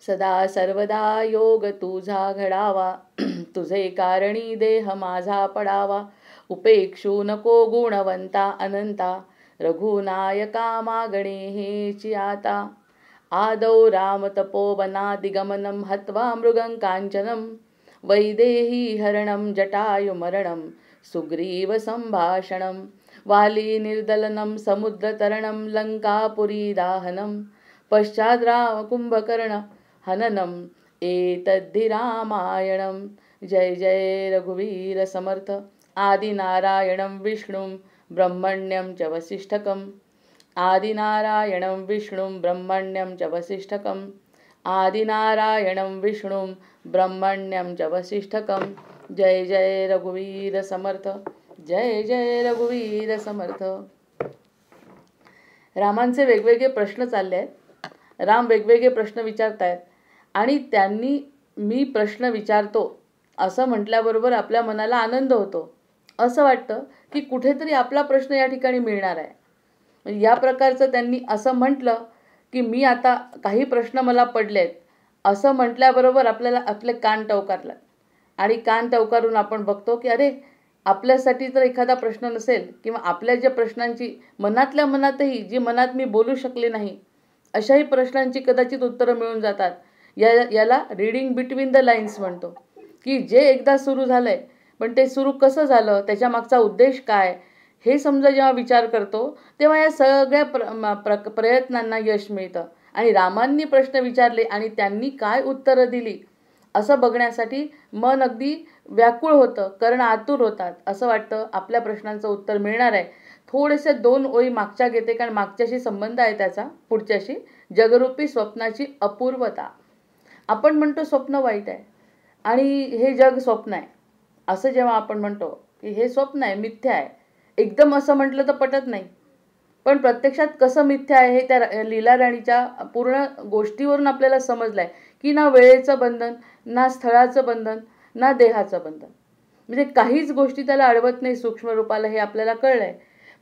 सदा सर्वदा योग तुझा घडावा, तुझे कारणी देह माझा पडावा. उपेक्षू नको गुणवंता अनंता, रघुनायका मागणे हेची आता. आदौ राम तपोवनादिगमनं हत्वा मृगं कांचनं, वैदेही हरणं जटायुमरणं सुग्रीव संभाषणं. वाली निर्दलनं समुद्रतरणं लंकापुरी दाहनं, पश्चाद् राम कुंभकर्ण हननम एतद्धि रामायणम. जय जय रघुवीर समर्थ. आदिनारायणं विष्णुं ब्रह्मण्यं च वसिष्ठकम्. आदिनारायणं विष्णुं ब्रह्मण्यं च वसिष्ठकम्. आदिनारायणं विष्णुं ब्रह्मण्यं च वसिष्ठकम्. जय जय रघुवीर समर्थ. जय जय रघुवीर समर्थ. रामांचे वेगवेगळे प्रश्न चालले आहेत. राम वेगवेगळे प्रश्न विचारतायत आणि त्यांनी मी प्रश्न विचारतो असं म्हटल्याबरोबर आपल्या मनाला आनंद होतो. असं वाटतं की कुठेतरी आपला प्रश्न या ठिकाणी मिळणार आहे. या प्रकारचं त्यांनी असं म्हटलं की मी आता काही प्रश्न मला पडलेत असं म्हटल्याबरोबर आपल्याला आपले कान टवकारतात आणि कान टवकारून आपण बघतो की अरे आपल्यासाठी जर एखादा प्रश्न नसेल किंवा आपल्या ज्या प्रश्नांची मनातल्या मनातही जी मनात मी बोलू शकले नाही अशाही प्रश्नांची कदाचित उत्तरं मिळून जातात. याला रीडिंग बिटवीन द लाईन्स म्हणतो की जे एकदा सुरू झालंय पण ते सुरू कसं झालं, त्याच्या मागचा उद्देश काय, हे समजा जेव्हा विचार करतो तेव्हा या सगळ्या प्रयत्नांना यश मिळतं. आणि रामांनी प्रश्न विचारले आणि त्यांनी काय उत्तरं दिली असं बघण्यासाठी मन अगदी व्याकुळ होतं, कर्ण आतुर होतात. असं वाटतं आपल्या प्रश्नांचं उत्तर मिळणार आहे. थोडेसे 2 ओळी मागच्या घेते कारण मागच्याशी संबंध आहे त्याचा. पुढच्याशी जगरूपी स्वप्नाची अपूर्वता. आपण म्हणतो स्वप्न वाईट आहे आणि हे जग स्वप्न आहे असं जेव्हा आपण म्हणतो की हे स्वप्न आहे, मिथ्या आहे, एकदम असं म्हटलं तर पटत नाही. पण प्रत्यक्षात कसं मिथ्या आहे हे त्या लीला राणीच्या पूर्ण गोष्टीवरून आपल्याला समजलं आहे की ना वेळेचं बंधन, ना स्थळाचं बंधन, ना देहाचं बंधन. म्हणजे काहीच गोष्टी त्याला अडवत नाही सूक्ष्म रूपाला, हे आपल्याला कळलं आहे.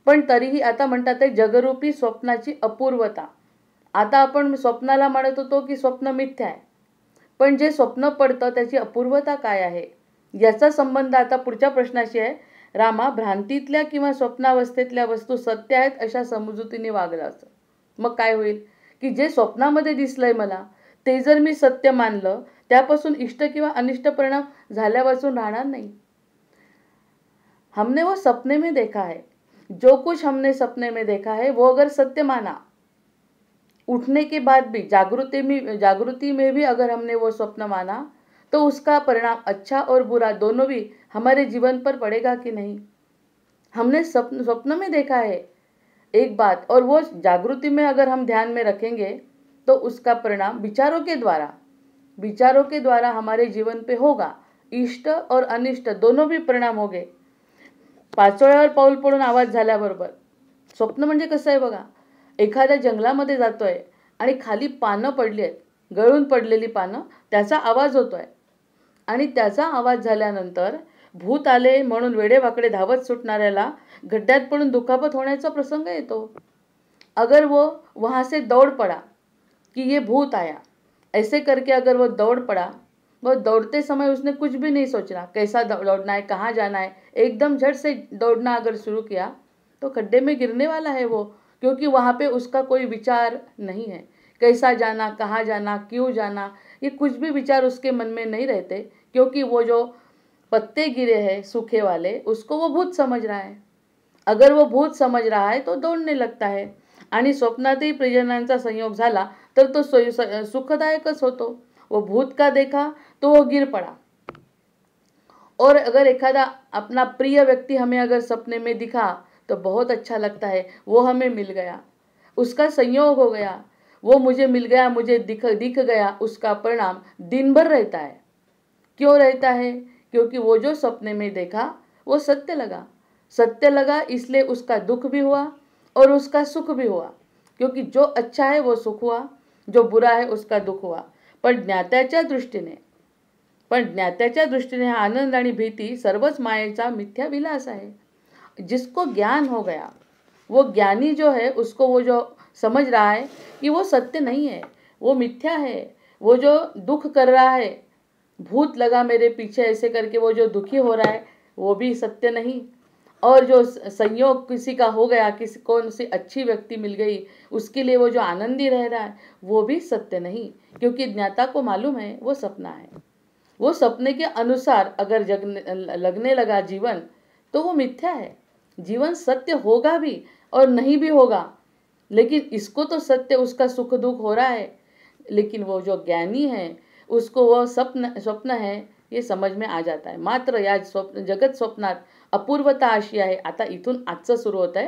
पण तरीही आता म्हणतात ते जगरूपी स्वप्नाची अपूर्वता. आता आपण स्वप्नाला म्हणत होतो की स्वप्न मिथ्या आहे, पण जे स्वप्न पडतं त्याची अपूर्वता काय आहे याचा संबंध आता पुढच्या प्रश्नाशी आहे. रामा, भ्रांतीतल्या किंवा स्वप्नावस्थेतल्या वस्तू सत्य आहेत अशा समजुतीने वागलं असं मग काय होईल की जे स्वप्नामध्ये दिसलंय मला ते जर मी सत्य मानलं त्यापासून इष्ट किंवा अनिष्ट परिणाम झाल्यापासून राहणार नहीं. हमने वो सपने में देखा है, जो कुछ हमने सपने में देखा है वो अगर सत्य माना, उठने के बाद भी जागृति में भी अगर हमने वो स्वप्न माना तो उसका परिणाम अच्छा और बुरा दोनों भी हमारे जीवन पर पड़ेगा कि नहीं. हमने स्वप्न में देखा है एक बात, और वो जागृति में अगर हम ध्यान में रखेंगे तो उसका परिणाम विचारों के द्वारा हमारे जीवन पे होगा. इष्ट और अनिष्ट दोनों भी परिणाम होंगे. पाचोळ्यावर पाऊल पडून आवाज झाल्याबरोबर स्वप्न म्हणजे कसं आहे बघा. एखाद्या जंगलामध्ये जातोय आणि खाली पानं पडली आहेत, गळून पडलेली पानं, त्याचा आवाज होतोय आणि त्याचा आवाज झाल्यानंतर भूत आले म्हणून वेडेवाकडे धावत सुटणाऱ्याला गड्ड्यात पडून दुखापत होण्याचा प्रसंग येतो. अगर वो वहाँ से दौड़ पड़ा कि ये भूत आया, ऐसे करके अगर वो दौड़ पड़ा, वो दौड़ते समय उसने कुछ भी नहीं सोचना कैसा दौड़ना है, कहाँ जाना है, एकदम झट से दौड़ना अगर शुरू किया तो खड्डे में गिरने वाला है वो, क्योंकि वहाँ पे उसका कोई विचार नहीं है. कैसा जाना, कहाँ जाना, क्यों जाना, ये कुछ भी विचार उसके मन में नहीं रहते, क्योंकि वो जो पत्ते गिरे हैं सूखे वाले उसको वो भूत समझ रहा है. अगर वो भूत समझ रहा है तो दौड़ने लगता है. आणि स्वप्नातही प्रियजनांचा संयोग झाला तर तो सुखदायकच होतो. वो भूत का देखा तो वो गिर पड़ा. और अगर एखादा अपना प्रिय व्यक्ति हमें अगर सपने में दिखा तो बहुत अच्छा लगता है. वो हमें मिल गया, उसका संयोग हो गया, वो मुझे मिल गया, मुझे दिख गया. उसका परिणाम दिन भर रहता है. क्यों रहता है? क्योंकि वो जो सपने में देखा वो सत्य लगा इसलिए उसका दुख भी हुआ और उसका सुख भी हुआ. क्योंकि जो अच्छा है वो सुख हुआ, जो बुरा है उसका दुख हुआ. पण ज्ञात्याच्या दृष्टीने हा आनंद आणि भीती सर्वच मायेचा मिथ्या विलास आहे. जिसको ज्ञान हो गया, वो ज्ञानी जो है उसको वो जो समझ रहा है कि वो सत्य नहीं है, वो मिथ्या है, वो जो दुख कर रहा है, भूत लगा मेरे पीछे ऐसे करके वो जो दुखी हो रहा है वो भी सत्य नहीं। और जो संयोग किसी का हो गया, किसी कौन सी अच्छी व्यक्ति मिल गई, उसके लिए वो जो आनंदी रह रहा है वो भी सत्य नहीं, क्योंकि ज्ञाता को मालूम है वो सपना है। वो सपने के अनुसार अगर लगने लगा जीवन तो वो मिथ्या है। जीवन सत्य होगा भी और नहीं भी होगा, लेकिन इसको तो सत्य उसका सुख दुख हो रहा है। लेकिन वो जो ज्ञानी है उसको वो स्वप्न है हे समज में आ जाता है। मात्र या जगत स्वप्नात अपूर्वता अशी आहे। आता इथून आजचं सुरू होत आहे।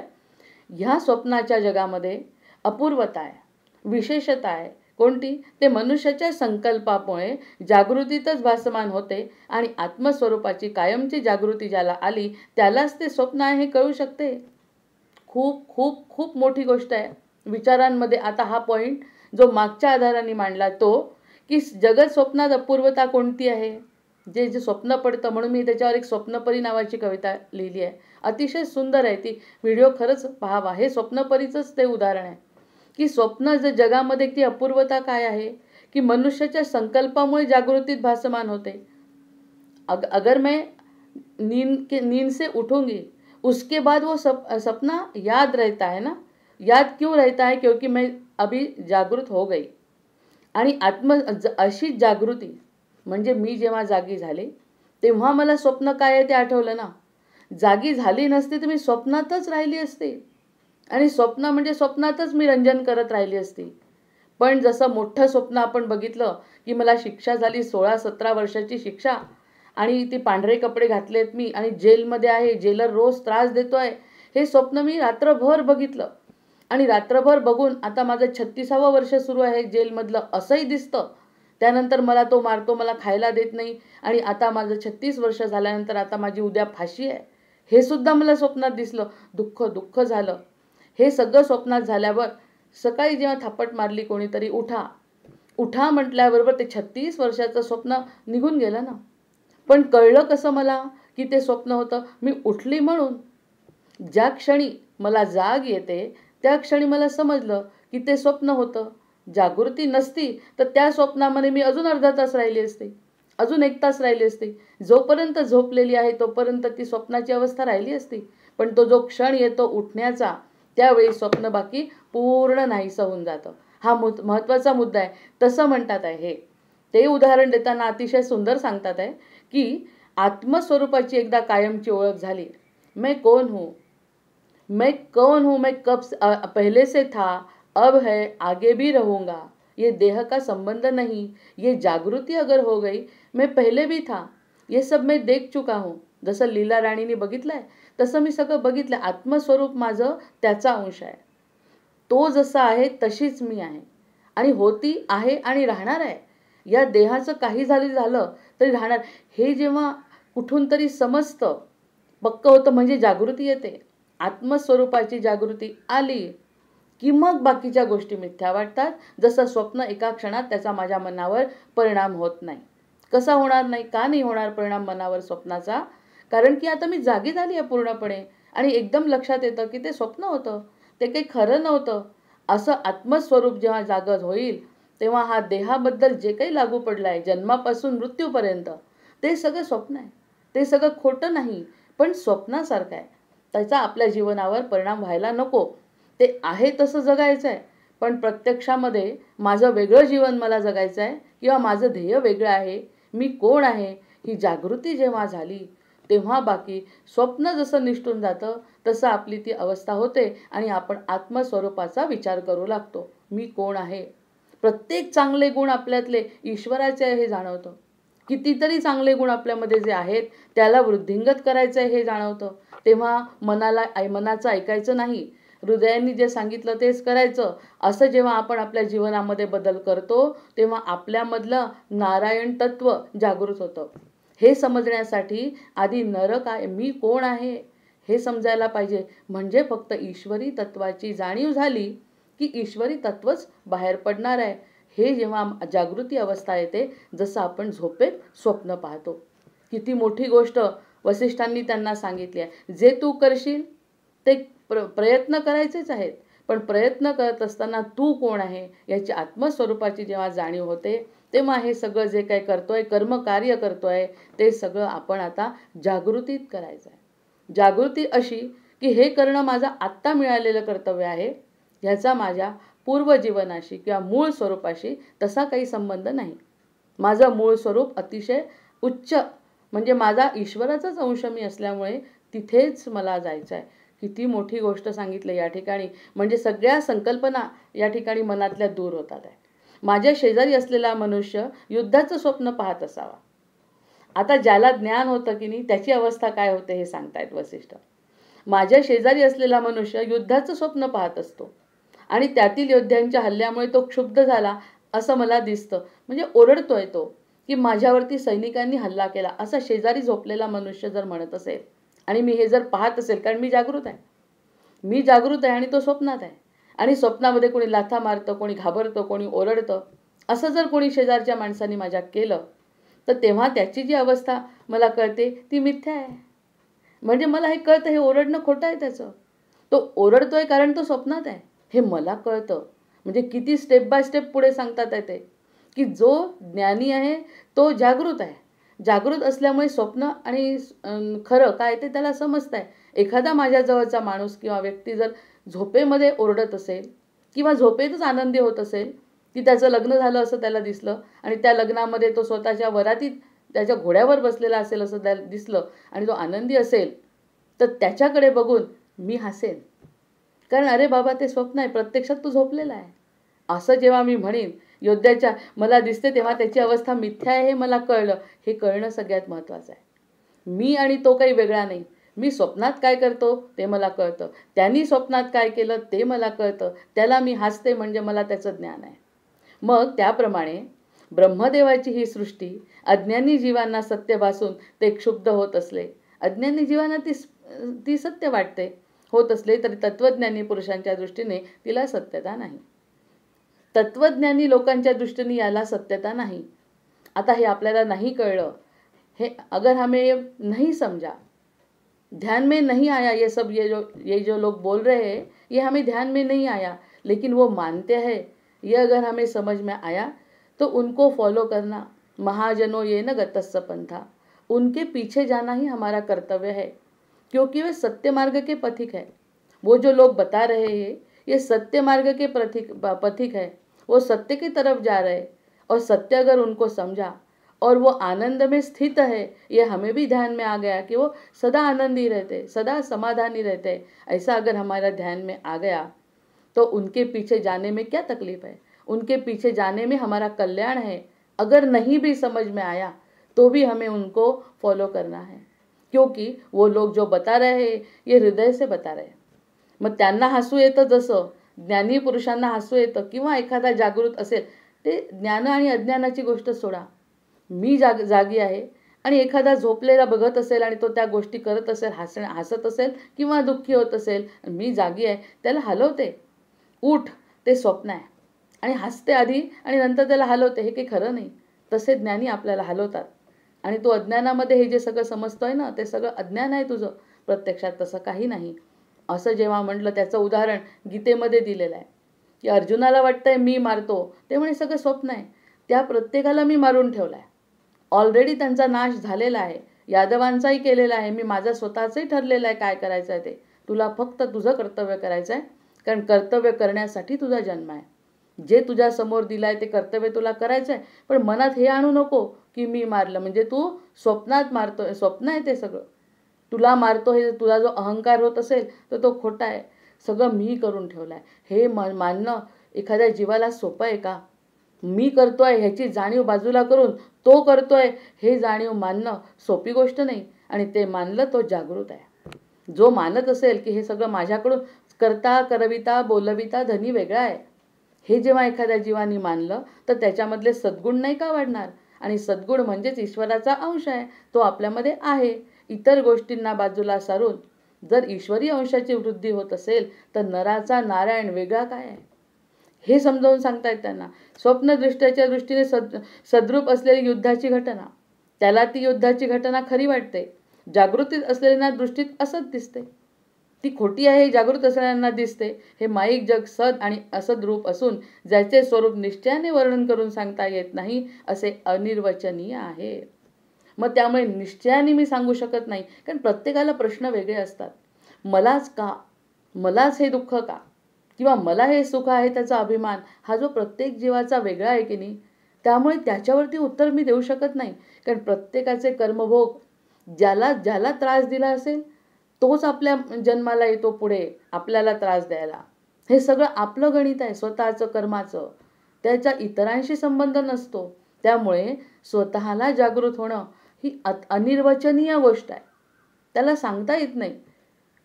ह्या स्वप्नाच्या जगामध्ये अपूर्वता आहे, विशेषता आहे। कोणती? ते मनुष्याच्या संकल्पामुळे जागृतीतच भासमान होते आणि आत्मस्वरूपाची कायमची जागृती ज्याला आली त्यालाच ते स्वप्न आहे हे कळू शकते। खूप खूप खूप मोठी गोष्ट आहे विचारांमध्ये। आता हा पॉइंट जो मागच्या आधाराने मांडला तो, की जगत स्वप्नात अपूर्वता कोणती आहे, जे जे स्वप्न पडतं। म्हणून मी त्याच्यावर एक स्वप्नपरी नावाची कविता लिहिली आहे, अतिशय सुंदर आहे ती, व्हिडिओ खरंच पाहावा। हे स्वप्नपरीचंच ते उदाहरण आहे की स्वप्न जे जगामध्ये ती अपूर्वता काय आहे की मनुष्याच्या संकल्पामुळे जागृतीत भासमान होते। अगर मैं नींद से उठूंगी उसके बाद वो सपना याद रहता है ना। याद क्यों रहता है? क्योंकि मैं अभी जागृत हो गई। आणि अशी जागृती म्हणजे मी जेव्हा जागी झाले तेव्हा मला स्वप्न काय आहे ते आठवलं ना। जागी झाली नसती तर मी स्वप्नातच राहिली असते आणि स्वप्न म्हणजे स्वप्नातच मी रंजन करत राहिली असती। पण जसं मोठं स्वप्न आपण बघितलं की मला शिक्षा झाली, 16-17 वर्षाची शिक्षा, आणि ती पांढरे कपडे घातलेत मी आणि जेलमध्ये आहे, जेलर रोज त्रास देतोय, हे स्वप्न मी रात्रभर बघितलं। आणि रात्रभर बघून आता माझं 36वं वर्ष सुरू आहे जेलमधलं असंही दिसतं। त्यानंतर मला तो मारतो, मला खायला देत नाही, आणि आता माझं 36 वर्ष झाल्यानंतर आता माझी उद्या फाशी आहे, हे सुद्धा मला स्वप्नात दिसलं। दुःख दुःख झालं। हे सगळं स्वप्नात झाल्यावर सकाळी जेव्हा थापट मारली कोणीतरी, उठा उठा म्हटल्याबरोबर ते 36 वर्षाचं स्वप्न निघून गेलं ना। पण कळलं कसं मला की ते स्वप्न होतं? मी उठली म्हणून। ज्या क्षणी मला जाग येते त्या क्षणी मला समजलं की ते स्वप्न होतं। जागृती नसती तर त्या स्वप्नामध्ये मी अजून अर्धा तास राहिली असते, अजून 1 तास राहिली असते। जोपर्यंत झोपलेली आहे तोपर्यंत ती स्वप्नाची अवस्था राहिली असती। पण तो जो क्षण येतो उठण्याचा, त्यावेळी स्वप्न बाकी पूर्ण नाहीसं होऊन जातं। हा महत्त्वाचा मुद्दा आहे। तसं म्हणतात आहे हे, ते उदाहरण देताना अतिशय सुंदर सांगतात आहे की आत्मस्वरूपाची एकदा कायमची ओळख झाली, मैं कौन हूँ, मैं कौन हूँ, मैं कब पहले से था, अब है, आगे भी रहूँगा। ये देह का संबंध नहीं, ये जागृती अगर हो गई, मैं पहले भी था, ये सब मैं देख चुका हूँ। जसं लीला राणीने बघितलंय तसं मी सगळं बघितलं। आत्मस्वरूप माझं त्याचा अंश आहे। तो जसा आहे तशीच मी आहे आणि होती आहे आणि राहणार आहे। या देहाचं काही झालं तरी राहणार। हे जेव्हा कुठून तरी समजतं, पक्क होतं, म्हणजे जागृती येते। आत्मस्वरूपाची जागृती आली की मग बाकीच्या गोष्टी मिथ्या वाटतात। जसं स्वप्न एका क्षणात त्याचा माझ्या मनावर परिणाम होत नाही। कसा होणार नाही? का नाही होणार परिणाम मनावर स्वप्नाचा? कारण की आता मी जागी झाली आहे पूर्णपणे आणि एकदम लक्षात येतं की ते स्वप्न होतं, ते काही खरं नव्हतं। असं आत्मस्वरूप जेव्हा जागृत होईल तेव्हा हा देहाबद्दल जे काही लागू पडलं आहे जन्मापासून मृत्यूपर्यंत ते सगळं स्वप्न आहे। ते सगळं खोटं नाही, पण स्वप्नासारखं आहे। त्याचा आपल्या जीवनावर परिणाम व्हायला नको। ते आहे तसं जगायचं आहे, पण प्रत्यक्षामध्ये माझं वेगळं जीवन मला जगायचं आहे किंवा माझं ध्येय वेगळं आहे, मी कोण आहे ही जागृती जेव्हा झाली तेव्हा बाकी स्वप्न जसं निष्ठून जातं तसं आपली ती अवस्था होते आणि आपण आत्मस्वरूपाचा विचार करू लागतो। मी कोण आहे? प्रत्येक चांगले गुण आपल्यातले ईश्वराचे आहे हे जाणवतं। कितीतरी चांगले गुण आपल्यामध्ये जे आहेत त्याला वृद्धिंगत करायचं आहे हे जाणवतं। तेव्हा मनाचं ऐकायचं नाही, हृदयाने जे सांगितलं तेच करायचं। असं जेव्हा आपण आपल्या जीवनामध्ये बदल करतो तेव्हा आपल्यामधलं नारायण तत्व जागृत होतं। हे समजण्यासाठी आधी नरक आहे, मी कोण आहे हे समजायला पाहिजे। म्हणजे फक्त ईश्वरी तत्वाची जाणीव झाली की ईश्वरी तत्वच बाहेर पडणार आहे। हे जेव्हा जागृती अवस्था येते, जसं आपण झोपेत स्वप्न पाहतो। किती मोठी गोष्ट वसिष्ठांनी त्यांना सांगितली आहे। जे तू करशील ते प्रयत्न करायचेच आहेत, पण प्रयत्न करत असताना तू कोण आहे याची आत्मस्वरूपाची जेव्हा जाणीव होते, तेव्हा हे सगळं जे काही करतोय, कर्मकार्य करतोय, ते सगळं आपण आता जागृतीत करायचं आहे. जागृती अशी की हे करणं माझं आत्ता मिळालेलं कर्तव्य आहे, ह्याचा माझ्या पूर्वजीवनाशी किंवा मूळ स्वरूपाशी तसा काही संबंध नाही. माझं मूळ स्वरूप अतिशय उच्च, म्हणजे माझा ईश्वराचाच अंश मी असल्यामुळे तिथेच मला जायचं आहे. किती मोठी गोष्ट सांगितली या ठिकाणी. म्हणजे सगळ्या संकल्पना या ठिकाणी मनातल्या दूर होतात आहे. माझ्या शेजारी असलेला मनुष्य युद्धाचं स्वप्न पाहत असावा. आता ज्याला ज्ञान होतं की नाही त्याची अवस्था काय होते हे सांगतायत वसिष्ठ. माझ्या शेजारी असलेला मनुष्य युद्धाचं स्वप्न पाहत असतो आणि त्यातील योद्ध्यांच्या हल्ल्यामुळे तो क्षुब्ध झाला असं मला दिसतं. म्हणजे ओरडतोय तो की माझ्यावरती सैनिकांनी हल्ला केला, असा शेजारी झोपलेला मनुष्य जर म्हणत असेल आणि मी हे जर पाहत असेल, कारण मी जागृत आहे आणि तो स्वप्नात आहे, आणि स्वप्नामध्ये कोणी लाथा मारतं, कोणी घाबरतं, कोणी ओरडतं, असं जर कोणी शेजारच्या माणसांनी माझ्या केलं, तर तेव्हा त्याची जी अवस्था मला कळते ती मिथ्या आहे. म्हणजे मला हे कळतं हे ओरडणं खोटं आहे त्याचं. तो ओरडतोय कारण तो स्वप्नात आहे हे मला कळतं. म्हणजे किती स्टेप बाय स्टेप पुढे सांगतात आहे ते, की जो ज्ञानी आहे तो जागृत आहे. जागृत असल्यामुळे स्वप्न आणि खरं काय ते त्याला समजतं आहे. एखादा माझ्याजवळचा माणूस किंवा व्यक्ती जर झोपेमध्ये ओरडत असेल किंवा झोपेतच आनंदी होत असेल, की त्याचं लग्न झालं असं त्याला दिसलं आणि त्या लग्नामध्ये तो स्वतःच्या वरातीत त्याच्या घोड्यावर बसलेला असेल असं त्याला दिसलं आणि तो आनंदी असेल, तर त्याच्याकडे बघून मी हसेन. कारण अरे बाबा ते स्वप्न आहे, प्रत्यक्षात तू झोपलेला आहे. असं जेव्हा मी म्हणेन योद्ध्याच्या मला दिसते तेव्हा त्याची अवस्था मिथ्या आहे हे मला कळलं. हे कळणं सगळ्यात महत्त्वाचं आहे. मी आणि तो काही वेगळा नाही. मी स्वप्नात काय करतो ते मला कळतं, त्यांनी स्वप्नात काय केलं ते मला कळतं, त्याला मी हसते म्हणजे मला त्याचं ज्ञान आहे. मग त्याप्रमाणे ब्रह्मदेवाची ही सृष्टी अज्ञानी जीवांना सत्य भासून ते क्षुब्ध होत असले, अज्ञानी जीवांना ती सत्य वाटते होत असले तरी तत्वज्ञानी पुरुषांच्या दृष्टीने तिला सत्यता नाही. तत्वज्ञानी लोकांच्या दृष्टीने याला सत्यता नाही. आता हे आपल्याला नाही कळलं, हे अगर हमें नहीं समझा, ध्यान में नहीं आया, ये जो लोग बोल रहे हैं ये हमें ध्यान में नहीं आया, लेकिन वो मानते हैं, ये अगर हमें समझ में आया तो उनको फॉलो करना, महाजनों ये न गतस्स पंथा, उनके पीछे जाना ही हमारा कर्तव्य है, क्योंकि वे सत्य मार्ग के पथिक है. वो जो लोग बता रहे हैं ये सत्य मार्ग के पथिक है, वो सत्य की तरफ जा रहे, और सत्य अगर उनको समझा और वो आनंद में स्थित है, ये हमें भी ध्यान में आ गया कि वो सदा आनंदी रहते, सदा समाधानी रहते, ऐसा अगर हमारा ध्यान में आ गया तो उनके पीछे जाने में क्या तकलीफ है, उनके पीछे जाने में हमारा कल्याण है. अगर नहीं भी समझ में आया तो भी हमें उनको फॉलो करना है, क्योंकि वो लोग जो बता रहे हैं ये हृदय से बता रहे. मग त्यांना हसू येतं, जसं ज्ञानी पुरुषांना हसू येतं किंवा एखादा जागृत असेल, ते ज्ञान आणि अज्ञानाची गोष्ट सोडा. मी जागी आहे आणि एखादा झोपलेला बघत असेल आणि तो त्या गोष्टी करत असेल, हसत असेल किंवा दुःखी होत असेल, मी जागी आहे, त्याला हलवते, उठ, ते स्वप्न आहे, आणि हसते आधी आणि नंतर त्याला हलवते, हे काही खरं नाही. तसे ज्ञानी आपल्याला हलवतात आणि तो अज्ञानामध्ये हे जे सगळं समजतोय ना ते सगळं अज्ञान आहे तुझं, प्रत्यक्षात तसं काही नाही. असं जेव्हा म्हटलं त्याचं उदाहरण गीतेमध्ये दिलेलं आहे की अर्जुनाला वाटतंय मी मारतो, ते म्हणे सगळं स्वप्न आहे, त्या प्रत्येकाला मी मारून ठेवलं आहे. ऑलरेडी त्यांचा नाश झालेला आहे, यादवांचाही केलेला आहे, मी माझा स्वतःचंही ठरलेलं आहे काय करायचं आहे ते. तुला फक्त तुझं कर्तव्य करायचं आहे, कारण कर्तव्य करण्यासाठी तुझा जन्म आहे. जे तुझ्या समोर दिलं आहे ते कर्तव्य तुला करायचं आहे, पण मनात हे आणू नको की मी मारलं, म्हणजे तू स्वप्नात मारतोय, स्वप्न आहे ते सगळं. तुला मारतो हे तुझा जो अहंकार होत असेल तर तो खोटा आहे, सगळं मी करून ठेवलं आहे. हे मानणं एखाद्या जीवाला सोपं आहे का? मी करतोय ह्याची जाणीव बाजूला करून तो करतोय हे जाणीव मानणं सोपी गोष्ट नाही, आणि ते मानलं तो जागृत आहे. जो मानत असेल की हे सगळं माझ्याकडून करता करविता बोलविता धनी वेगळा आहे, हे जेव्हा एखाद्या जीवानी मानलं तर त्याच्यामधले सद्गुण नाही का वाढणार? आणि सद्गुण म्हणजेच ईश्वराचा अंश आहे, तो आपल्यामध्ये आहे. इतर गोष्टींना बाजूला सारून जर ईश्वरी अंशाची वृद्धी होत असेल तर नराचा नारायण वेगळा काय आहे हे समजावून सांगतायत त्यांना. स्वप्नदृष्ट्याच्या दृष्टीने सद्रूप असलेली युद्धाची घटना, त्याला ती युद्धाची घटना खरी वाटते, जागृतीत असलेल्या दृष्टीत असंच दिसते. ती खोटी आहे हे जागृत असणाऱ्यांना दिसते. हे माईक जग सद आणि असद रूप असून ज्याचे स्वरूप निश्चयाने वर्णन करून सांगता येत नाही असे अनिर्वचनीय आहे. मग त्यामुळे निश्चयाने मी सांगू शकत नाही, कारण प्रत्येकाला प्रश्न वेगळे असतात. मलाच का, मलाच हे दुःख का, किंवा मला हे सुख आहे त्याचा अभिमान, हा जो प्रत्येक जीवाचा वेगळा आहे की नाही, त्यामुळे त्याच्यावरती उत्तर मी देऊ शकत नाही. कारण प्रत्येकाचे कर्मभोग ज्याला ज्याला त्रास दिला असेल तोच आपल्या जन्माला येतो पुढे आपल्याला त्रास द्यायला. हे सगळं आपलं गणित आहे स्वतःचं कर्माचं, त्याचा इतरांशी संबंध नसतो. त्यामुळे स्वतःला जागृत होणं ही अनिर्वचनीय गोष्ट आहे. त्याला सांगता येत नाही.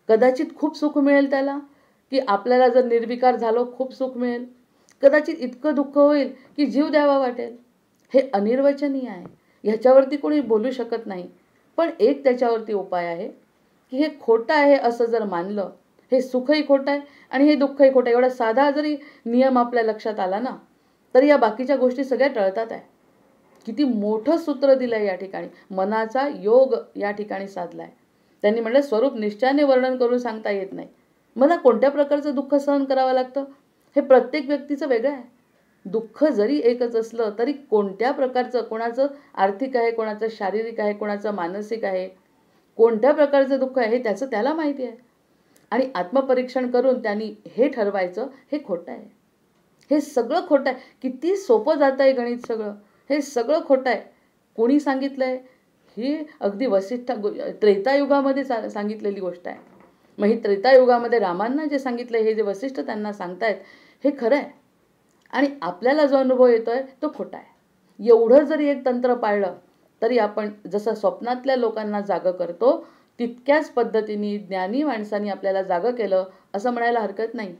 कदाचित खूप सुख मिळेल त्याला, की आपल्याला जर निर्विकार झालो खूप सुख मिळेल. कदाचित इतकं दुःख होईल की जीव द्यावा वाटेल. हे अनिर्वचनीय आहे, ह्याच्यावरती कोणी बोलू शकत नाही. पण एक त्याच्यावरती उपाय आहे की हे खोटं आहे असं जर मानलं, हे सुखही खोटं आहे आणि हे दुःखही खोटं आहे, एवढा साधा जरी नियम आपल्या लक्षात आला ना, तरी या बाकीच्या गोष्टी सगळ्या टळतात आहे. किती मोठं सूत्र दिलं आहे या ठिकाणी, मनाचा योग या ठिकाणी साधला आहे. त्यांनी म्हटलं स्वरूप निश्चयाने वर्णन करून सांगता येत नाही. मला कोणत्या प्रकारचं दुःख सहन करावं लागतं हे प्रत्येक व्यक्तीचं वेगळं आहे. दुःख जरी एकच असलं तरी कोणत्या प्रकारचं, कोणाचं आर्थिक आहे, कोणाचं शारीरिक आहे, कोणाचं मानसिक आहे, कोणत्या प्रकारचं दुःख आहे हे त्याचं त्याला माहिती आहे. आणि आत्मपरीक्षण करून त्यांनी हे ठरवायचं हे खोटं आहे. हे सगळं खोटं आहे. किती सोपं जातं आहे गणित सगळं. हे सगळं खोटं आहे. कोणी सांगितलं आहे? ही अगदी वसिष्ठ त्रेतायुगामध्ये सांगितलेली गोष्ट आहे. मग ही त्रेतायुगामध्ये रामांना जे सांगितलं हे जे वसिष्ठ त्यांना सांगतायत हे खरं आहे. आणि आपल्याला जो अनुभव येतो आहे तो खोटा आहे. एवढं जरी एक तंत्र पाळलं तरी आपण जसं स्वप्नातल्या लोकांना जागं करतो तितक्याच पद्धतीने ज्ञानी माणसांनी आपल्याला जागं केलं असं म्हणायला हरकत नाही.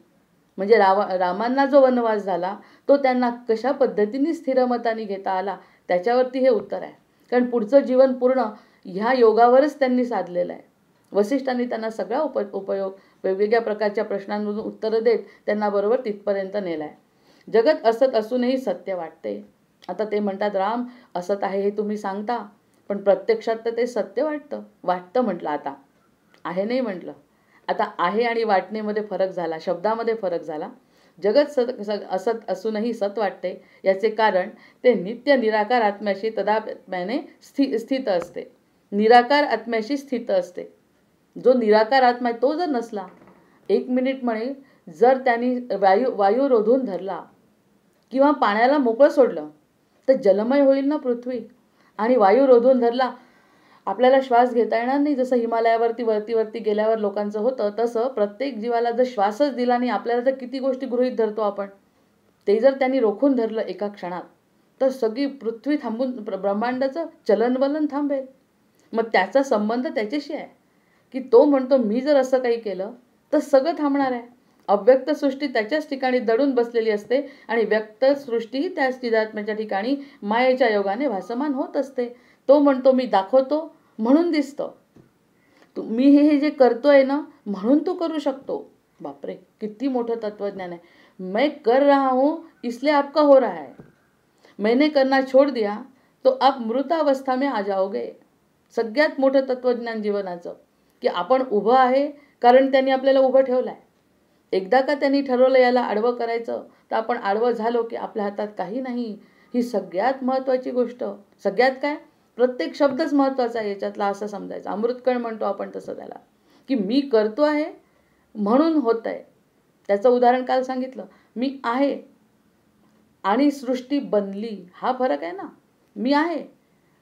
म्हणजे रामांना जो वनवास झाला तो त्यांना कशा पद्धतीने स्थिरमताने घेता आला त्याच्यावरती हे उत्तर आहे. कारण पुढचं जीवन पूर्ण ह्या योगावरच त्यांनी साधलेलं आहे. वसिष्ठांनी त्यांना सगळा उपयोग वेगवेगळ्या प्रकारच्या प्रश्नांमधून उत्तरं देत त्यांना बरोबर तिथपर्यंत नेलं आहे. जगत असत असूनही सत्य वाटते. आता ते म्हणतात राम असत आहे हे तुम्ही सांगता, पण प्रत्यक्षात तर ते सत्य वाटतं म्हटलं, आता आहे नाही म्हटलं. आता आहे आणि वाटणेमध्ये फरक झाला, शब्दामध्ये फरक झाला. जगत असत असूनही सत वाटते याचे कारण ते नित्य निराकार आत्म्याशी तदात्म्याने स्थित असते. निराकार आत्म्याशी स्थित असते. जो निराकार आत्मा आहे तो जर नसला, 1 मिनिट म्हणे जर त्यांनी वायू रोधून धरला किंवा पाण्याला मोकळं सोडलं तर जलमय होईल ना पृथ्वी. आणि वायू रोधून धरला, आपल्याला श्वास घेता येणार नाही. जसं हिमालयावरती वरती गेल्यावर लोकांचं होतं तसं प्रत्येक जीवाला जर श्वासच दिला नाही, आपल्याला तर किती गोष्टी गृहीत धरतो आपण, ते जर त्यांनी रोखून धरलं एका क्षणात तर सगळी पृथ्वी थांबून ब्रह्मांडाचं चलनवलन थांबेल. मग त्याचा संबंध त्याच्याशी आहे की तो म्हणतो मी जर असं काही केलं तर सगळं थांबणार आहे. अव्यक्त सृष्टी त्याच्याच ठिकाणी दडून बसलेली असते आणि व्यक्त सृष्टीही त्याच चिदात्म्याच्या ठिकाणी मायेच्या योगाने भासमान होत असते. तो म्हणतो मी दाखवतो म्हणून दिसतं, मी हे जे करतोय ना म्हणून तू करू शकतो. बापरे, किती मोठं तत्वज्ञान आहे. मैं कर रहा हूं इसलिए आपका हो रहा है, मैंने करना छोड़ दिया तो आप मृतावस्था में आ जाओगे. सगळ्यात मोठं तत्वज्ञान जीवनाचं की आपण उभं आहे कारण त्यांनी आपल्याला उभं ठेवलं आहे. एकदा का त्यांनी ठरवलं याला आडवं करायचं तर आपण आडवं झालो की आपल्या हातात काही नाही. ही सगळ्यात महत्त्वाची गोष्ट. सगळ्यात काय, प्रत्येक शब्दच महत्त्वाचा आहे याच्यातला असं समजायचं. अमृतकण म्हणतो आपण तसं त्याला, की मी करतो आहे म्हणून होत आहे. त्याचं उदाहरण काल सांगितलं. मी आहे आणि सृष्टी बनली, हा फरक आहे ना. मी आहे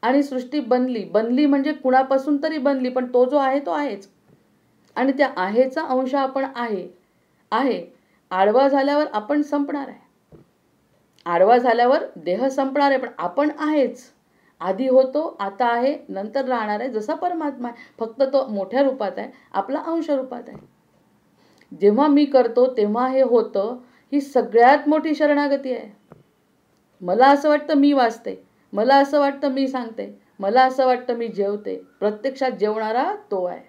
आणि सृष्टी बनली म्हणजे कुणापासून तरी बनली, पण तो जो आहे तो आहेच. आणि त्या आहेचा अंश आपण आहे. आडवा झाल्यावर आपण संपणार आहे. आडवा झाल्यावर देह संपणार आहे, पण आपण आहेच. आधी होतो, आता आहे, नंतर राहणार आहे. जसा परमात्मा आहे, फक्त तो मोठ्या रूपात आहे, आपला अंश रूपात आहे. जेव्हा मी करतो तेव्हा हे होतं. ही सगळ्यात मोठी शरणागती आहे. मला असं वाटतं मी वाचते, मला असं वाटतं मी सांगते, मला असं वाटतं मी जेवते. प्रत्यक्षात जेवणारा तो आहे.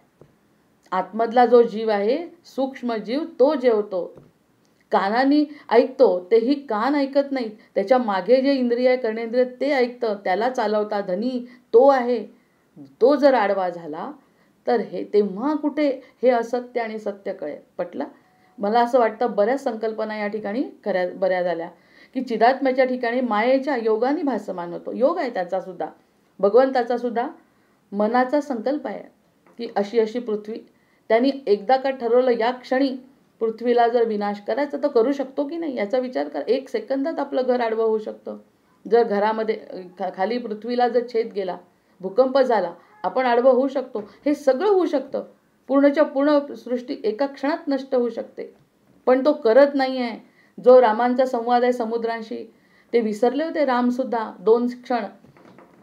आतमधला जो जीव आहे, सूक्ष्म जीव, तो जेवतो. कानाने ऐकतो, तेही कान ऐकत नाहीत. त्याच्या मागे जे इंद्रिय आहे, कर्णेंद्रिय, ते ऐकतं. त्याला चालवता धनी तो आहे. तो जर आडवा झाला तर हे तेव्हा कुठे हे असत्य आणि सत्य पटलं. मला असं वाटतं बऱ्याच संकल्पना या ठिकाणी बऱ्या झाल्या की चिदात्म्याच्या ठिकाणी मायेच्या योगाने भासमान होतो. योग आहे त्याचा सुद्धा, भगवंताचा सुद्धा मनाचा संकल्प आहे की अशी अशी पृथ्वी. त्यांनी एकदा का ठरवलं या क्षणी पृथ्वीला जर विनाश करायचा तर करू शकतो की नाही याचा विचार कर. 1 सेकंदात आपलं घर आडवं होऊ शकतं. जर घरामध्ये खाली पृथ्वीला जर छेद गेला, भूकंप झाला, आपण आडवं होऊ शकतो. हे सगळं होऊ शकतं. पूर्णच्या पूर्ण सृष्टी एका क्षणात नष्ट होऊ शकते. पण तो करत नाही आहे. जो रामांचा संवाद आहे समुद्रांशी, ते विसरले होते रामसुद्धा 2 क्षण